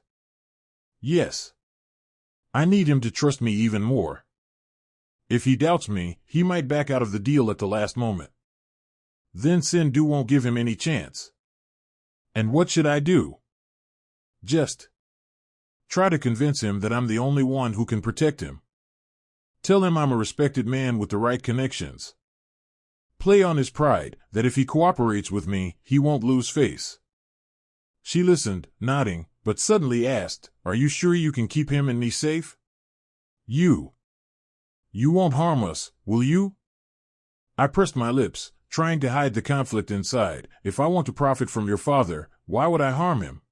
Yes. I need him to trust me even more. If he doubts me, he might back out of the deal at the last moment. Then Sindhu won't give him any chance. And what should I do? Just try to convince him that I'm the only one who can protect him. Tell him I'm a respected man with the right connections. Play on his pride, that if he cooperates with me, he won't lose face. She listened, nodding, but suddenly asked, Are you sure you can keep him and me safe? You won't harm us, will you? I pressed my lips, trying to hide the conflict inside. If I want to profit from your father, why would I harm him?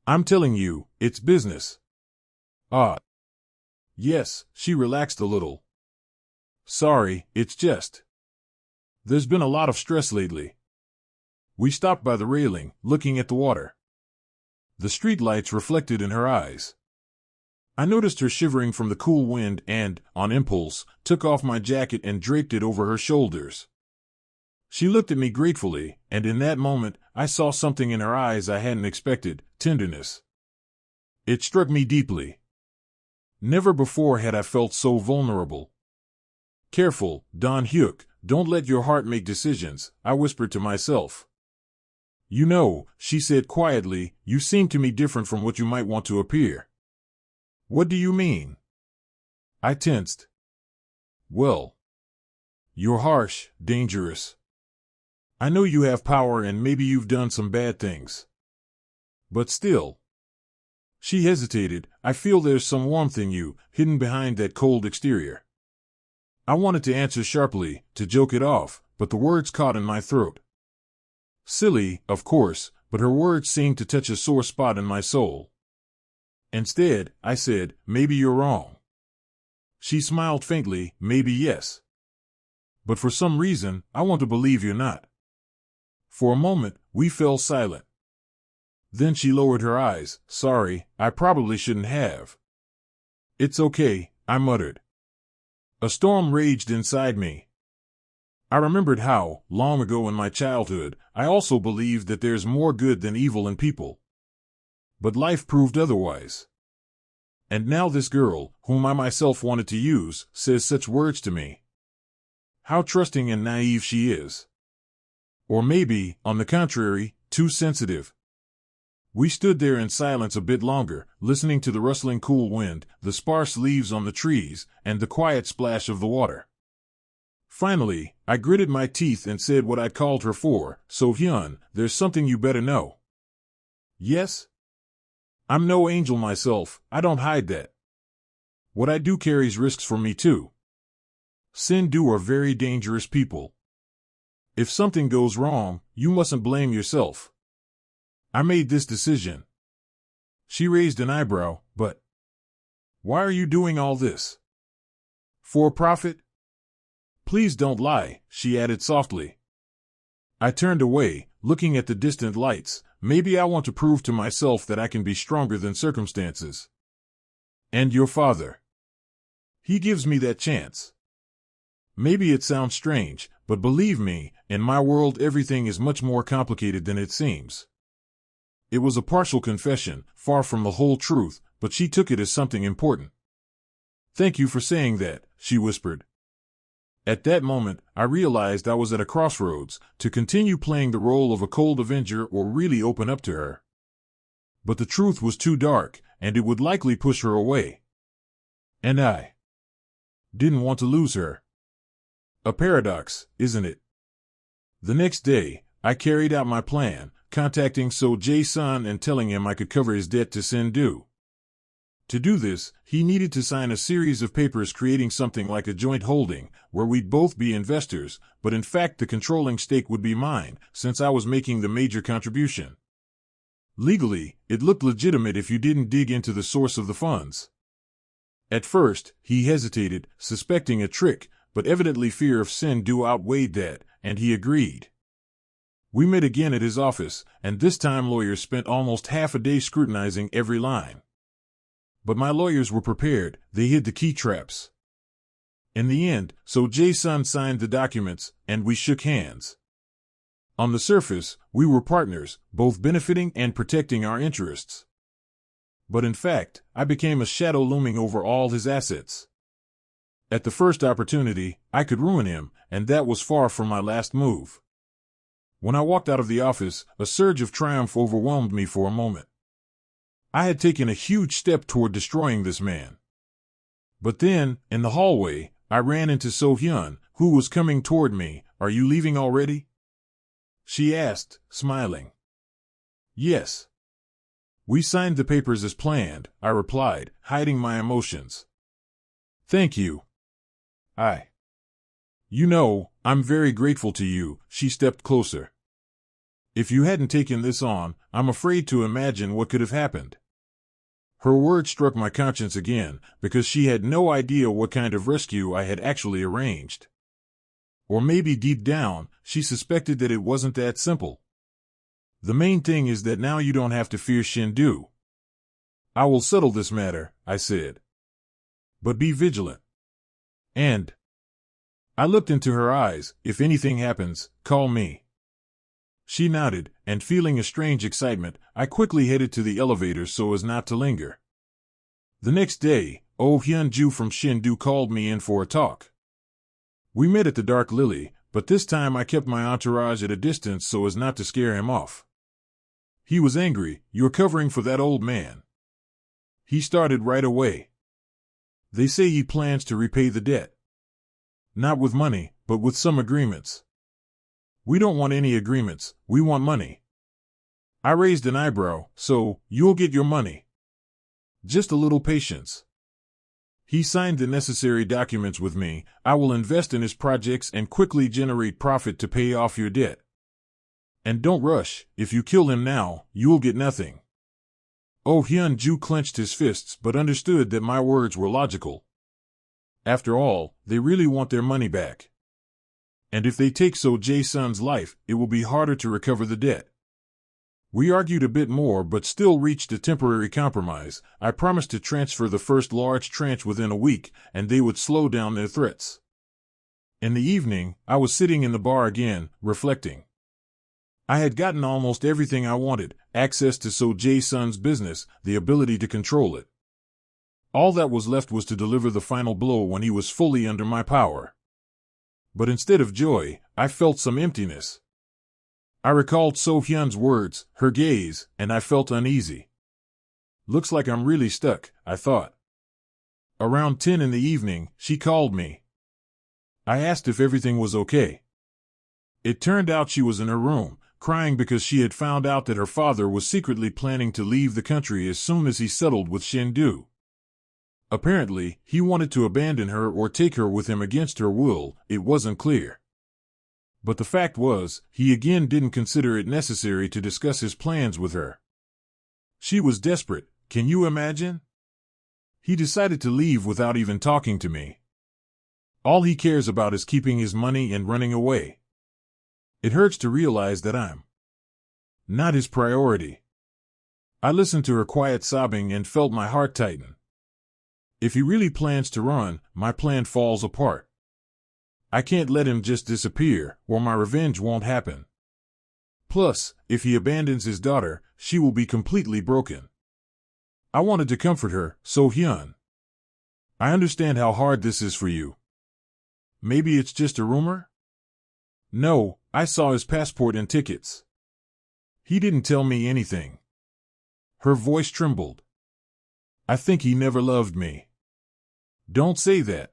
I'm telling you, it's business. Ah. Yes, she relaxed a little. Sorry, it's just. There's been a lot of stress lately. We stopped by the railing, looking at the water. The streetlights reflected in her eyes. I noticed her shivering from the cool wind and, on impulse, took off my jacket and draped it over her shoulders. She looked at me gratefully, and in that moment, I saw something in her eyes I hadn't expected, tenderness. It struck me deeply. Never before had I felt so vulnerable. Careful, Don Hyuk, don't let your heart make decisions, I whispered to myself. You know, she said quietly, you seem to me different from what you might want to appear. What do you mean? I tensed. Well, you're harsh, dangerous. I know you have power and maybe you've done some bad things. But still. She hesitated. I feel there's some warmth in you, hidden behind that cold exterior. I wanted to answer sharply, to joke it off, but the words caught in my throat. Silly, of course, but her words seemed to touch a sore spot in my soul. Instead, I said, maybe you're wrong. She smiled faintly, maybe yes. But for some reason, I want to believe you're not. For a moment, we fell silent. Then she lowered her eyes. Sorry, I probably shouldn't have. It's okay, I muttered. A storm raged inside me. I remembered how, long ago in my childhood, I also believed that there's more good than evil in people. But life proved otherwise. And now this girl, whom I myself wanted to use, says such words to me. How trusting and naive she is. Or maybe, on the contrary, too sensitive. We stood there in silence a bit longer, listening to the rustling cool wind, the sparse leaves on the trees, and the quiet splash of the water. Finally, I gritted my teeth and said what I'd called her for, So-hyun, there's something you better know. Yes? I'm no angel myself, I don't hide that. What I do carries risks for me too. Sindhu are very dangerous people. If something goes wrong, you mustn't blame yourself. I made this decision. She raised an eyebrow, but why are you doing all this? For profit? Please don't lie, she added softly. I turned away, looking at the distant lights. Maybe I want to prove to myself that I can be stronger than circumstances. And your father? He gives me that chance. Maybe it sounds strange, but believe me, in my world everything is much more complicated than it seems. It was a partial confession, far from the whole truth, but she took it as something important. Thank you for saying that, she whispered. At that moment, I realized I was at a crossroads, to continue playing the role of a cold avenger or really open up to her. But the truth was too dark, and it would likely push her away. And I didn't want to lose her. A paradox, isn't it? The next day, I carried out my plan, contacting So-jae-sun and telling him I could cover his debt to Sindhu. To do this, he needed to sign a series of papers creating something like a joint holding, where we'd both be investors, but in fact the controlling stake would be mine, since I was making the major contribution. Legally, it looked legitimate if you didn't dig into the source of the funds. At first, he hesitated, suspecting a trick, but evidently fear of Sindhu outweighed that, and he agreed. We met again at his office, and this time lawyers spent almost half a day scrutinizing every line. But my lawyers were prepared. They hid the key traps. In the end, So Jae-sun signed the documents, and we shook hands. On the surface, we were partners, both benefiting and protecting our interests. But in fact, I became a shadow looming over all his assets. At the first opportunity, I could ruin him, and that was far from my last move. When I walked out of the office, a surge of triumph overwhelmed me for a moment. I had taken a huge step toward destroying this man. But then, in the hallway, I ran into So-hyun, who was coming toward me. "Are you leaving already?" she asked, smiling. "Yes." "We signed the papers as planned," I replied, hiding my emotions. "Thank you. You know, I'm very grateful to you." She stepped closer. "If you hadn't taken this on, I'm afraid to imagine what could have happened." Her words struck my conscience again, because she had no idea what kind of rescue I had actually arranged. Or maybe deep down, she suspected that it wasn't that simple. "The main thing is that now you don't have to fear Shin-do." "I will settle this matter," I said. "But be vigilant." And I looked into her eyes. "If anything happens, call me." She nodded, and feeling a strange excitement, I quickly headed to the elevator so as not to linger. The next day, Oh Hyun-ju from Shin-do called me in for a talk. We met at the Dark Lily, but this time I kept my entourage at a distance so as not to scare him off. He was angry. "You're covering for that old man." He started right away. "They say he plans to repay the debt. Not with money, but with some agreements." "We don't want any agreements, we want money." I raised an eyebrow. "So, you'll get your money. Just a little patience." He signed the necessary documents with me. "I will invest in his projects and quickly generate profit to pay off your debt. And don't rush. If you kill him now, you'll get nothing." Oh Hyun-ju clenched his fists but understood that my words were logical. After all, they really want their money back. And if they take So Jae-sun's life, it will be harder to recover the debt. We argued a bit more but still reached a temporary compromise. I promised to transfer the first large tranche within a week, and they would slow down their threats. In the evening, I was sitting in the bar again, reflecting. I had gotten almost everything I wanted: access to So Jae-sun's business, the ability to control it. All that was left was to deliver the final blow when he was fully under my power. But instead of joy, I felt some emptiness. I recalled So-hyun's words, her gaze, and I felt uneasy. "Looks like I'm really stuck," I thought. Around 10 in the evening, she called me. I asked if everything was okay. It turned out she was in her room, crying because she had found out that her father was secretly planning to leave the country as soon as he settled with Shin-do. Apparently, he wanted to abandon her or take her with him against her will. It wasn't clear. But the fact was, he again didn't consider it necessary to discuss his plans with her. She was desperate, can you imagine? He decided to leave without even talking to me. All he cares about is keeping his money and running away. It hurts to realize that I'm not his priority. I listened to her quiet sobbing and felt my heart tighten. If he really plans to run, my plan falls apart. I can't let him just disappear, or my revenge won't happen. Plus, if he abandons his daughter, she will be completely broken. I wanted to comfort her. So-hyun, I understand how hard this is for you. Maybe it's just a rumor? No, I saw his passport and tickets. He didn't tell me anything. Her voice trembled. I think he never loved me. Don't say that.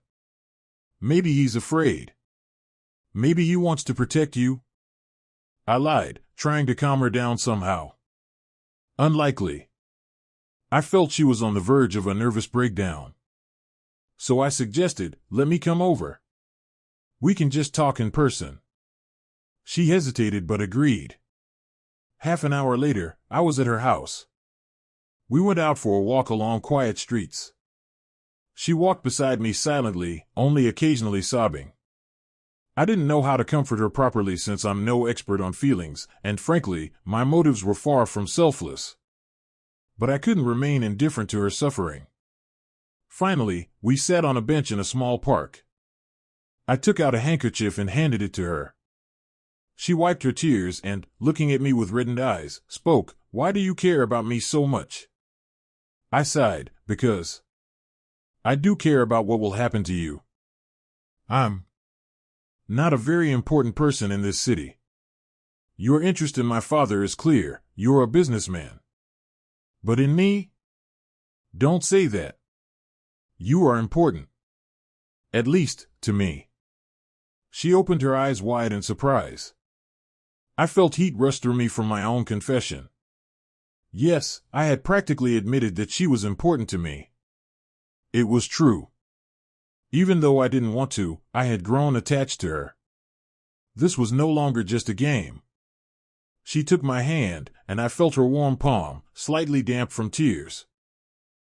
Maybe he's afraid. Maybe he wants to protect you. I lied, trying to calm her down somehow. Unlikely. I felt she was on the verge of a nervous breakdown. So I suggested, let me come over. We can just talk in person. She hesitated but agreed. Half an hour later, I was at her house. We went out for a walk along quiet streets. She walked beside me silently, only occasionally sobbing. I didn't know how to comfort her properly since I'm no expert on feelings, and frankly, my motives were far from selfless. But I couldn't remain indifferent to her suffering. Finally, we sat on a bench in a small park. I took out a handkerchief and handed it to her. She wiped her tears and, looking at me with reddened eyes, spoke, "Why do you care about me so much?" I sighed, "Because I do care about what will happen to you. I'm not a very important person in this city. Your interest in my father is clear, you're a businessman. But in me? Don't say that. You are important. At least, to me." She opened her eyes wide in surprise. I felt heat rush through me from my own confession. Yes, I had practically admitted that she was important to me. It was true. Even though I didn't want to, I had grown attached to her. This was no longer just a game. She took my hand, and I felt her warm palm, slightly damp from tears.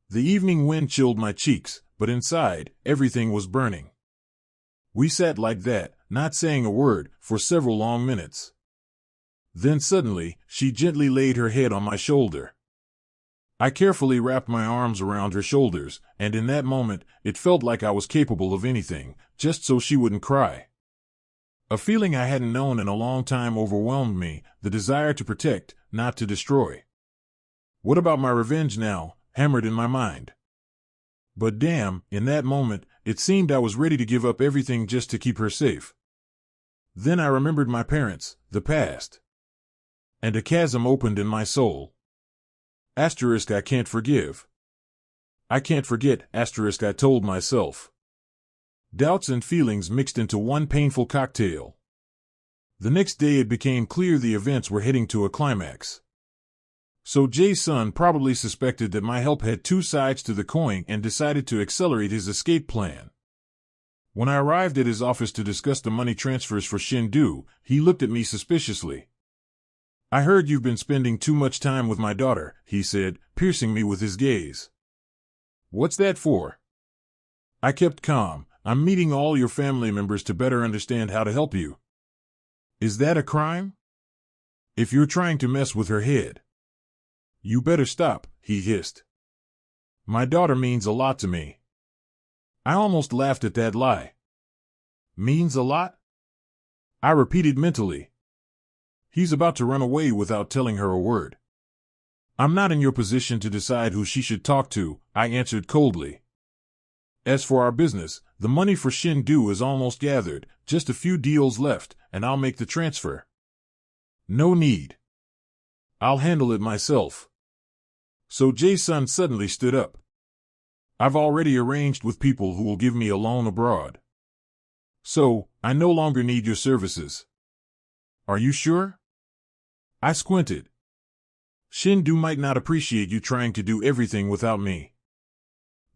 The evening wind chilled my cheeks, but inside, everything was burning. We sat like that, not saying a word, for several long minutes. Then suddenly, she gently laid her head on my shoulder. I carefully wrapped my arms around her shoulders, and in that moment, it felt like I was capable of anything, just so she wouldn't cry. A feeling I hadn't known in a long time overwhelmed me, the desire to protect, not to destroy. What about my revenge now, hammered in my mind? But damn, in that moment, it seemed I was ready to give up everything just to keep her safe. Then I remembered my parents, the past. And a chasm opened in my soul. Asterisk I can't forgive. I can't forget, asterisk I told myself. Doubts and feelings mixed into one painful cocktail. The next day it became clear the events were heading to a climax. So Jay's son probably suspected that my help had two sides to the coin and decided to accelerate his escape plan. When I arrived at his office to discuss the money transfers for Shindu, he looked at me suspiciously. "I heard you've been spending too much time with my daughter," he said, piercing me with his gaze. "What's that for?" I kept calm. "I'm meeting all your family members to better understand how to help you." "Is that a crime?" "If you're trying to mess with her head." "You better stop," he hissed. "My daughter means a lot to me." I almost laughed at that lie. "Means a lot?" I repeated mentally. He's about to run away without telling her a word. "I'm not in your position to decide who she should talk to," I answered coldly. "As for our business, the money for Shindu is almost gathered, just a few deals left, and I'll make the transfer." "No need. I'll handle it myself." So Jay's son suddenly stood up. "I've already arranged with people who will give me a loan abroad. So, I no longer need your services." "Are you sure?" I squinted. "Shindu might not appreciate you trying to do everything without me.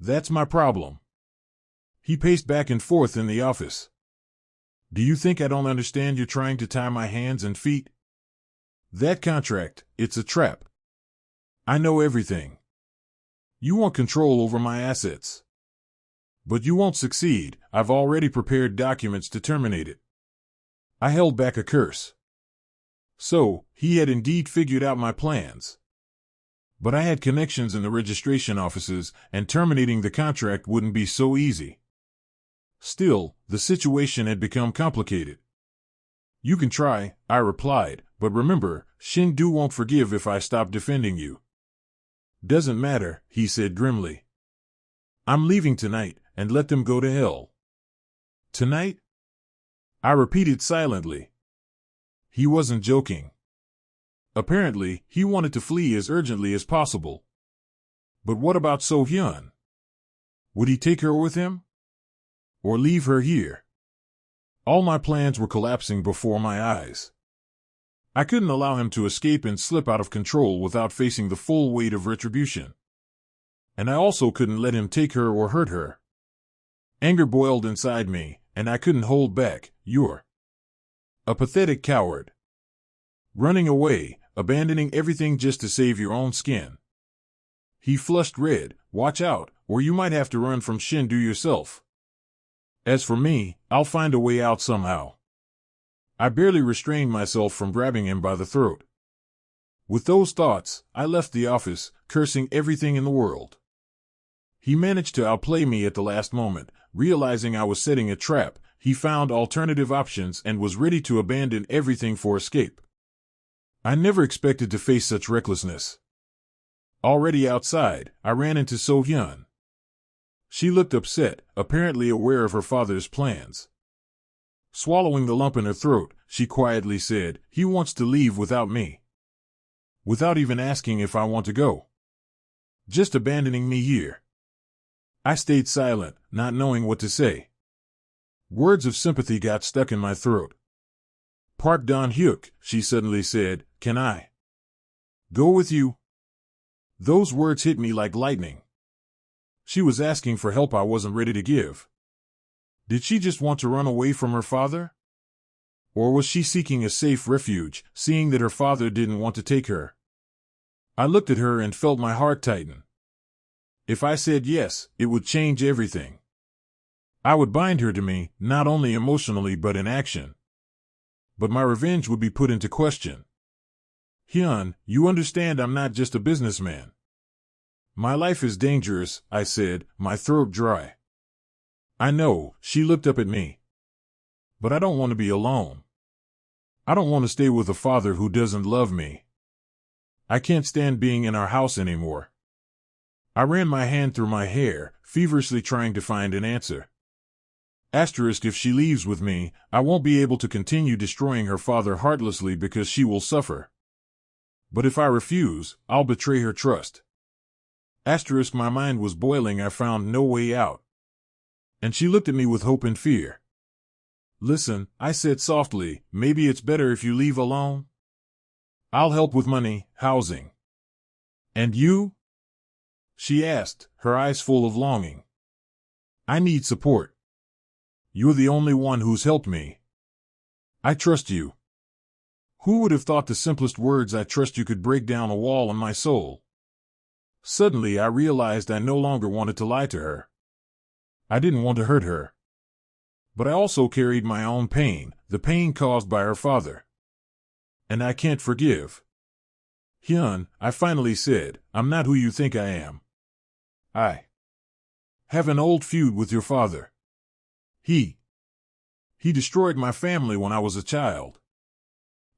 That's my problem." He paced back and forth in the office. "Do you think I don't understand you're trying to tie my hands and feet? That contract, it's a trap. I know everything. You want control over my assets. But you won't succeed. I've already prepared documents to terminate it." I held back a curse. So, he had indeed figured out my plans. But I had connections in the registration offices, and terminating the contract wouldn't be so easy. Still, the situation had become complicated. "You can try," I replied, "but remember, Shindu won't forgive if I stop defending you." "Doesn't matter," he said grimly. "I'm leaving tonight, and let them go to hell." "Tonight?" I repeated silently. He wasn't joking. Apparently, he wanted to flee as urgently as possible. But what about So-hyun? Would he take her with him? Or leave her here? All my plans were collapsing before my eyes. I couldn't allow him to escape and slip out of control without facing the full weight of retribution. And I also couldn't let him take her or hurt her. Anger boiled inside me, and I couldn't hold back. "You're a pathetic coward. Running away, abandoning everything just to save your own skin." He flushed red. "Watch out, or you might have to run from Shindu yourself." As for me, I'll find a way out somehow. I barely restrained myself from grabbing him by the throat. With those thoughts, I left the office, cursing everything in the world. He managed to outplay me at the last moment. Realizing I was setting a trap, he found alternative options and was ready to abandon everything for escape. I never expected to face such recklessness. Already outside, I ran into So-hyun. She looked upset, apparently aware of her father's plans. Swallowing the lump in her throat, she quietly said, "He wants to leave without me. Without even asking if I want to go. Just abandoning me here." I stayed silent, not knowing what to say. Words of sympathy got stuck in my throat. "Park Dan-hyuk," she suddenly said, "can I go with you?" Those words hit me like lightning. She was asking for help I wasn't ready to give. Did she just want to run away from her father? Or was she seeking a safe refuge, seeing that her father didn't want to take her? I looked at her and felt my heart tighten. If I said yes, it would change everything. I would bind her to me, not only emotionally but in action. But my revenge would be put into question. "Hyun, you understand I'm not just a businessman." "My life is dangerous," I said, my throat dry. "I know," she looked up at me. "But I don't want to be alone. I don't want to stay with a father who doesn't love me. I can't stand being in our house anymore." I ran my hand through my hair, feverishly trying to find an answer. If she leaves with me, I won't be able to continue destroying her father heartlessly because she will suffer. But if I refuse, I'll betray her trust. My mind was boiling. I found no way out. And she looked at me with hope and fear. "Listen," I said softly, "maybe it's better if you leave alone. I'll help with money, housing." "And you?" she asked, her eyes full of longing. "I need support. You're the only one who's helped me. I trust you." Who would have thought the simplest words "I trust you" could break down a wall in my soul? Suddenly I realized I no longer wanted to lie to her. I didn't want to hurt her. But I also carried my own pain, the pain caused by her father. And I can't forgive. "Hyun," I finally said, "I'm not who you think I am. I have an old feud with your father. He destroyed my family when I was a child.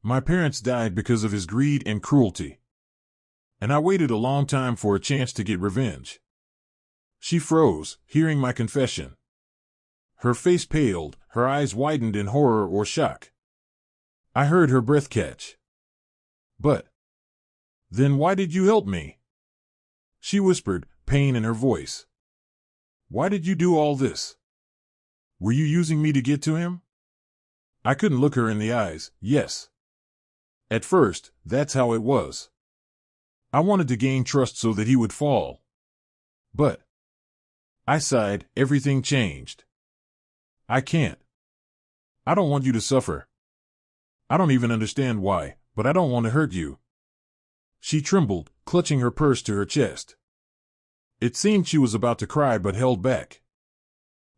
My parents died because of his greed and cruelty. And I waited a long time for a chance to get revenge." She froze, hearing my confession. Her face paled, her eyes widened in horror or shock. I heard her breath catch. "But then why did you help me?" she whispered, pain in her voice. "Why did you do all this? Were you using me to get to him?" I couldn't look her in the eyes. Yes. At first, that's how it was. I wanted to gain trust so that he would fall. But I sighed, everything changed. "I can't. I don't want you to suffer. I don't even understand why, but I don't want to hurt you." She trembled, clutching her purse to her chest. It seemed she was about to cry but held back.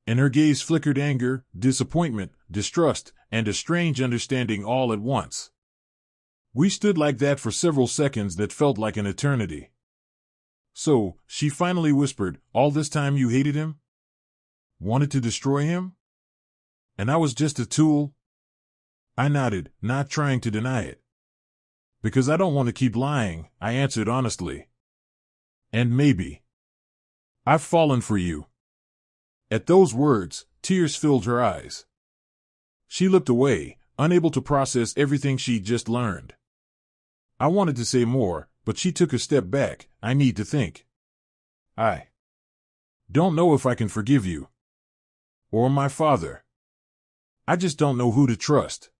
In her gaze flickered anger, disappointment, distrust, and a strange understanding all at once. We stood like that for several seconds that felt like an eternity. "So," she finally whispered, "all this time you hated him? Wanted to destroy him? And I was just a tool?" I nodded, not trying to deny it. "Because I don't want to keep lying," I answered honestly. "And maybe I've fallen for you." At those words, tears filled her eyes. She looked away, unable to process everything she'd just learned. I wanted to say more, but she took a step back. "I need to think. I don't know if I can forgive you. Or my father. I just don't know who to trust."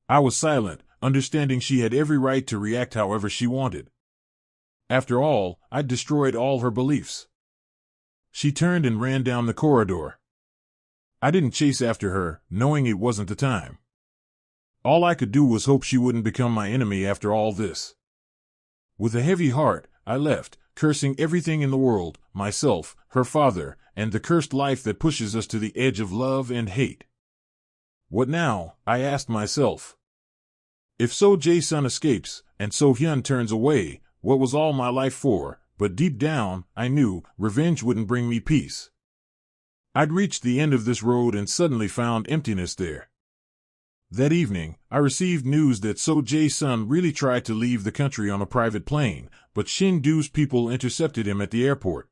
I was silent, understanding she had every right to react however she wanted. After all, I'd destroyed all her beliefs. She turned and ran down the corridor. I didn't chase after her, knowing it wasn't the time. All I could do was hope she wouldn't become my enemy after all this. With a heavy heart, I left, cursing everything in the world, myself, her father, and the cursed life that pushes us to the edge of love and hate. What now? I asked myself. If So Jae-sun escapes, and So Hyun turns away, what was all my life for? But deep down, I knew, revenge wouldn't bring me peace. I'd reached the end of this road and suddenly found emptiness there. That evening, I received news that So Jae-sun really tried to leave the country on a private plane, but Shin Doo's people intercepted him at the airport.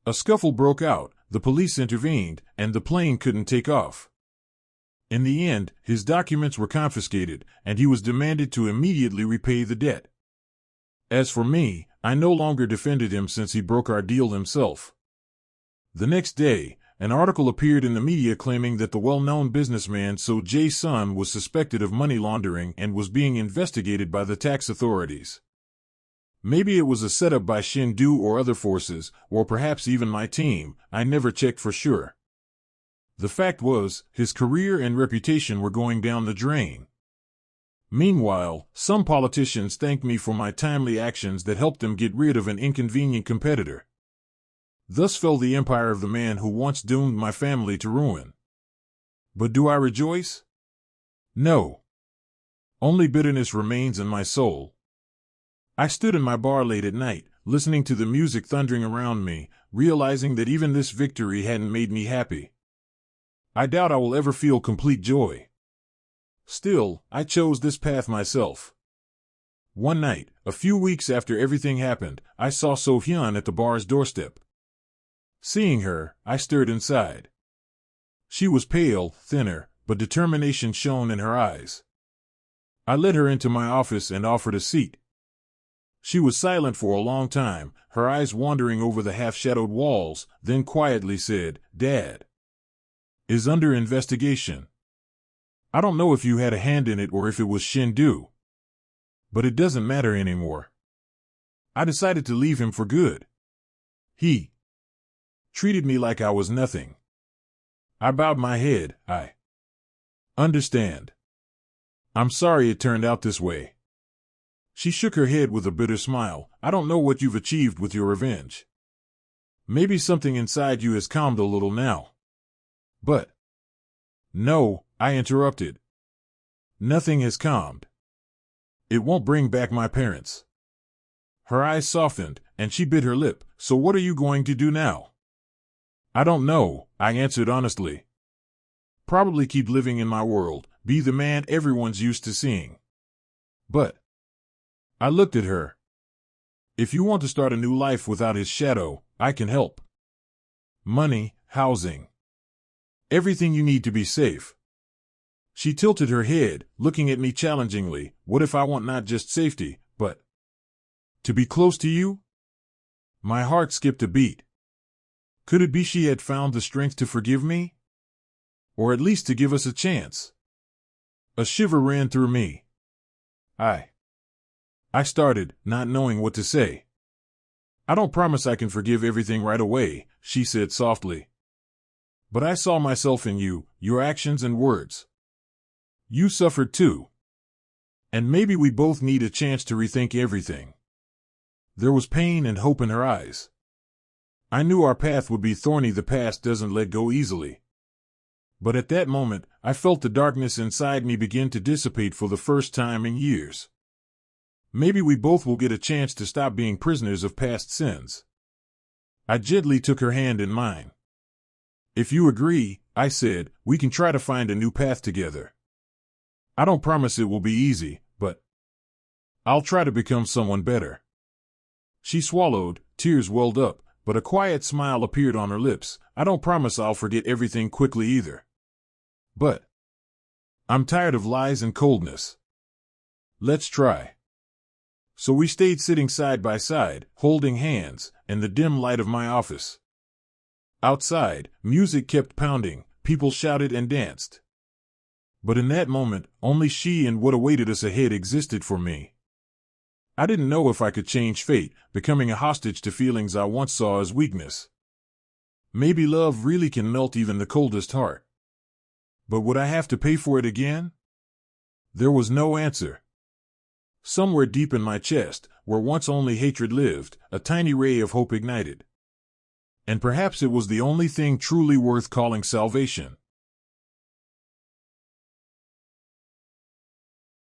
A scuffle broke out, the police intervened, and the plane couldn't take off. In the end, his documents were confiscated, and he was demanded to immediately repay the debt. As for me, I no longer defended him since he broke our deal himself. The next day, an article appeared in the media claiming that the well-known businessman So Jae-sun was suspected of money laundering and was being investigated by the tax authorities. Maybe it was a setup by Shin Doo or other forces, or perhaps even my team. I never checked for sure. The fact was, his career and reputation were going down the drain. Meanwhile, some politicians thanked me for my timely actions that helped them get rid of an inconvenient competitor. Thus fell the empire of the man who once doomed my family to ruin. But do I rejoice? No. Only bitterness remains in my soul. I stood in my bar late at night, listening to the music thundering around me, realizing that even this victory hadn't made me happy. I doubt I will ever feel complete joy. Still, I chose this path myself. One night, a few weeks after everything happened, I saw So Hyun at the bar's doorstep. Seeing her, I stirred inside. She was pale, thinner, but determination shone in her eyes. I led her into my office and offered a seat. She was silent for a long time, her eyes wandering over the half-shadowed walls, then quietly said, "Dad is under investigation. I don't know if you had a hand in it or if it was Shin Doo. But it doesn't matter anymore. I decided to leave him for good. He treated me like I was nothing." I bowed my head. I understand. I'm sorry it turned out this way. She shook her head with a bitter smile. I don't know what you've achieved with your revenge. Maybe something inside you has calmed a little now. But no, I interrupted. Nothing has calmed. It won't bring back my parents. Her eyes softened, and she bit her lip. So what are you going to do now? I don't know, I answered honestly. Probably keep living in my world, be the man everyone's used to seeing. But I looked at her. If you want to start a new life without his shadow, I can help. Money, housing. Everything you need to be safe. She tilted her head, looking at me challengingly. What if I want not just safety, but to be close to you? My heart skipped a beat. Could it be she had found the strength to forgive me? Or at least to give us a chance? A shiver ran through me. I started, not knowing what to say. I don't promise I can forgive everything right away, she said softly. But I saw myself in you, your actions and words. You suffered too. And maybe we both need a chance to rethink everything. There was pain and hope in her eyes. I knew our path would be thorny. The past doesn't let go easily. But at that moment, I felt the darkness inside me begin to dissipate for the first time in years. Maybe we both will get a chance to stop being prisoners of past sins. I gently took her hand in mine. If you agree, I said, we can try to find a new path together. I don't promise it will be easy, but I'll try to become someone better. She swallowed, tears welled up, but a quiet smile appeared on her lips. I don't promise I'll forget everything quickly either. But I'm tired of lies and coldness. Let's try. So we stayed sitting side by side, holding hands, in the dim light of my office. Outside, music kept pounding, people shouted and danced. But in that moment, only she and what awaited us ahead existed for me. I didn't know if I could change fate, becoming a hostage to feelings I once saw as weakness. Maybe love really can melt even the coldest heart. But would I have to pay for it again? There was no answer. Somewhere deep in my chest, where once only hatred lived, a tiny ray of hope ignited. And perhaps it was the only thing truly worth calling salvation.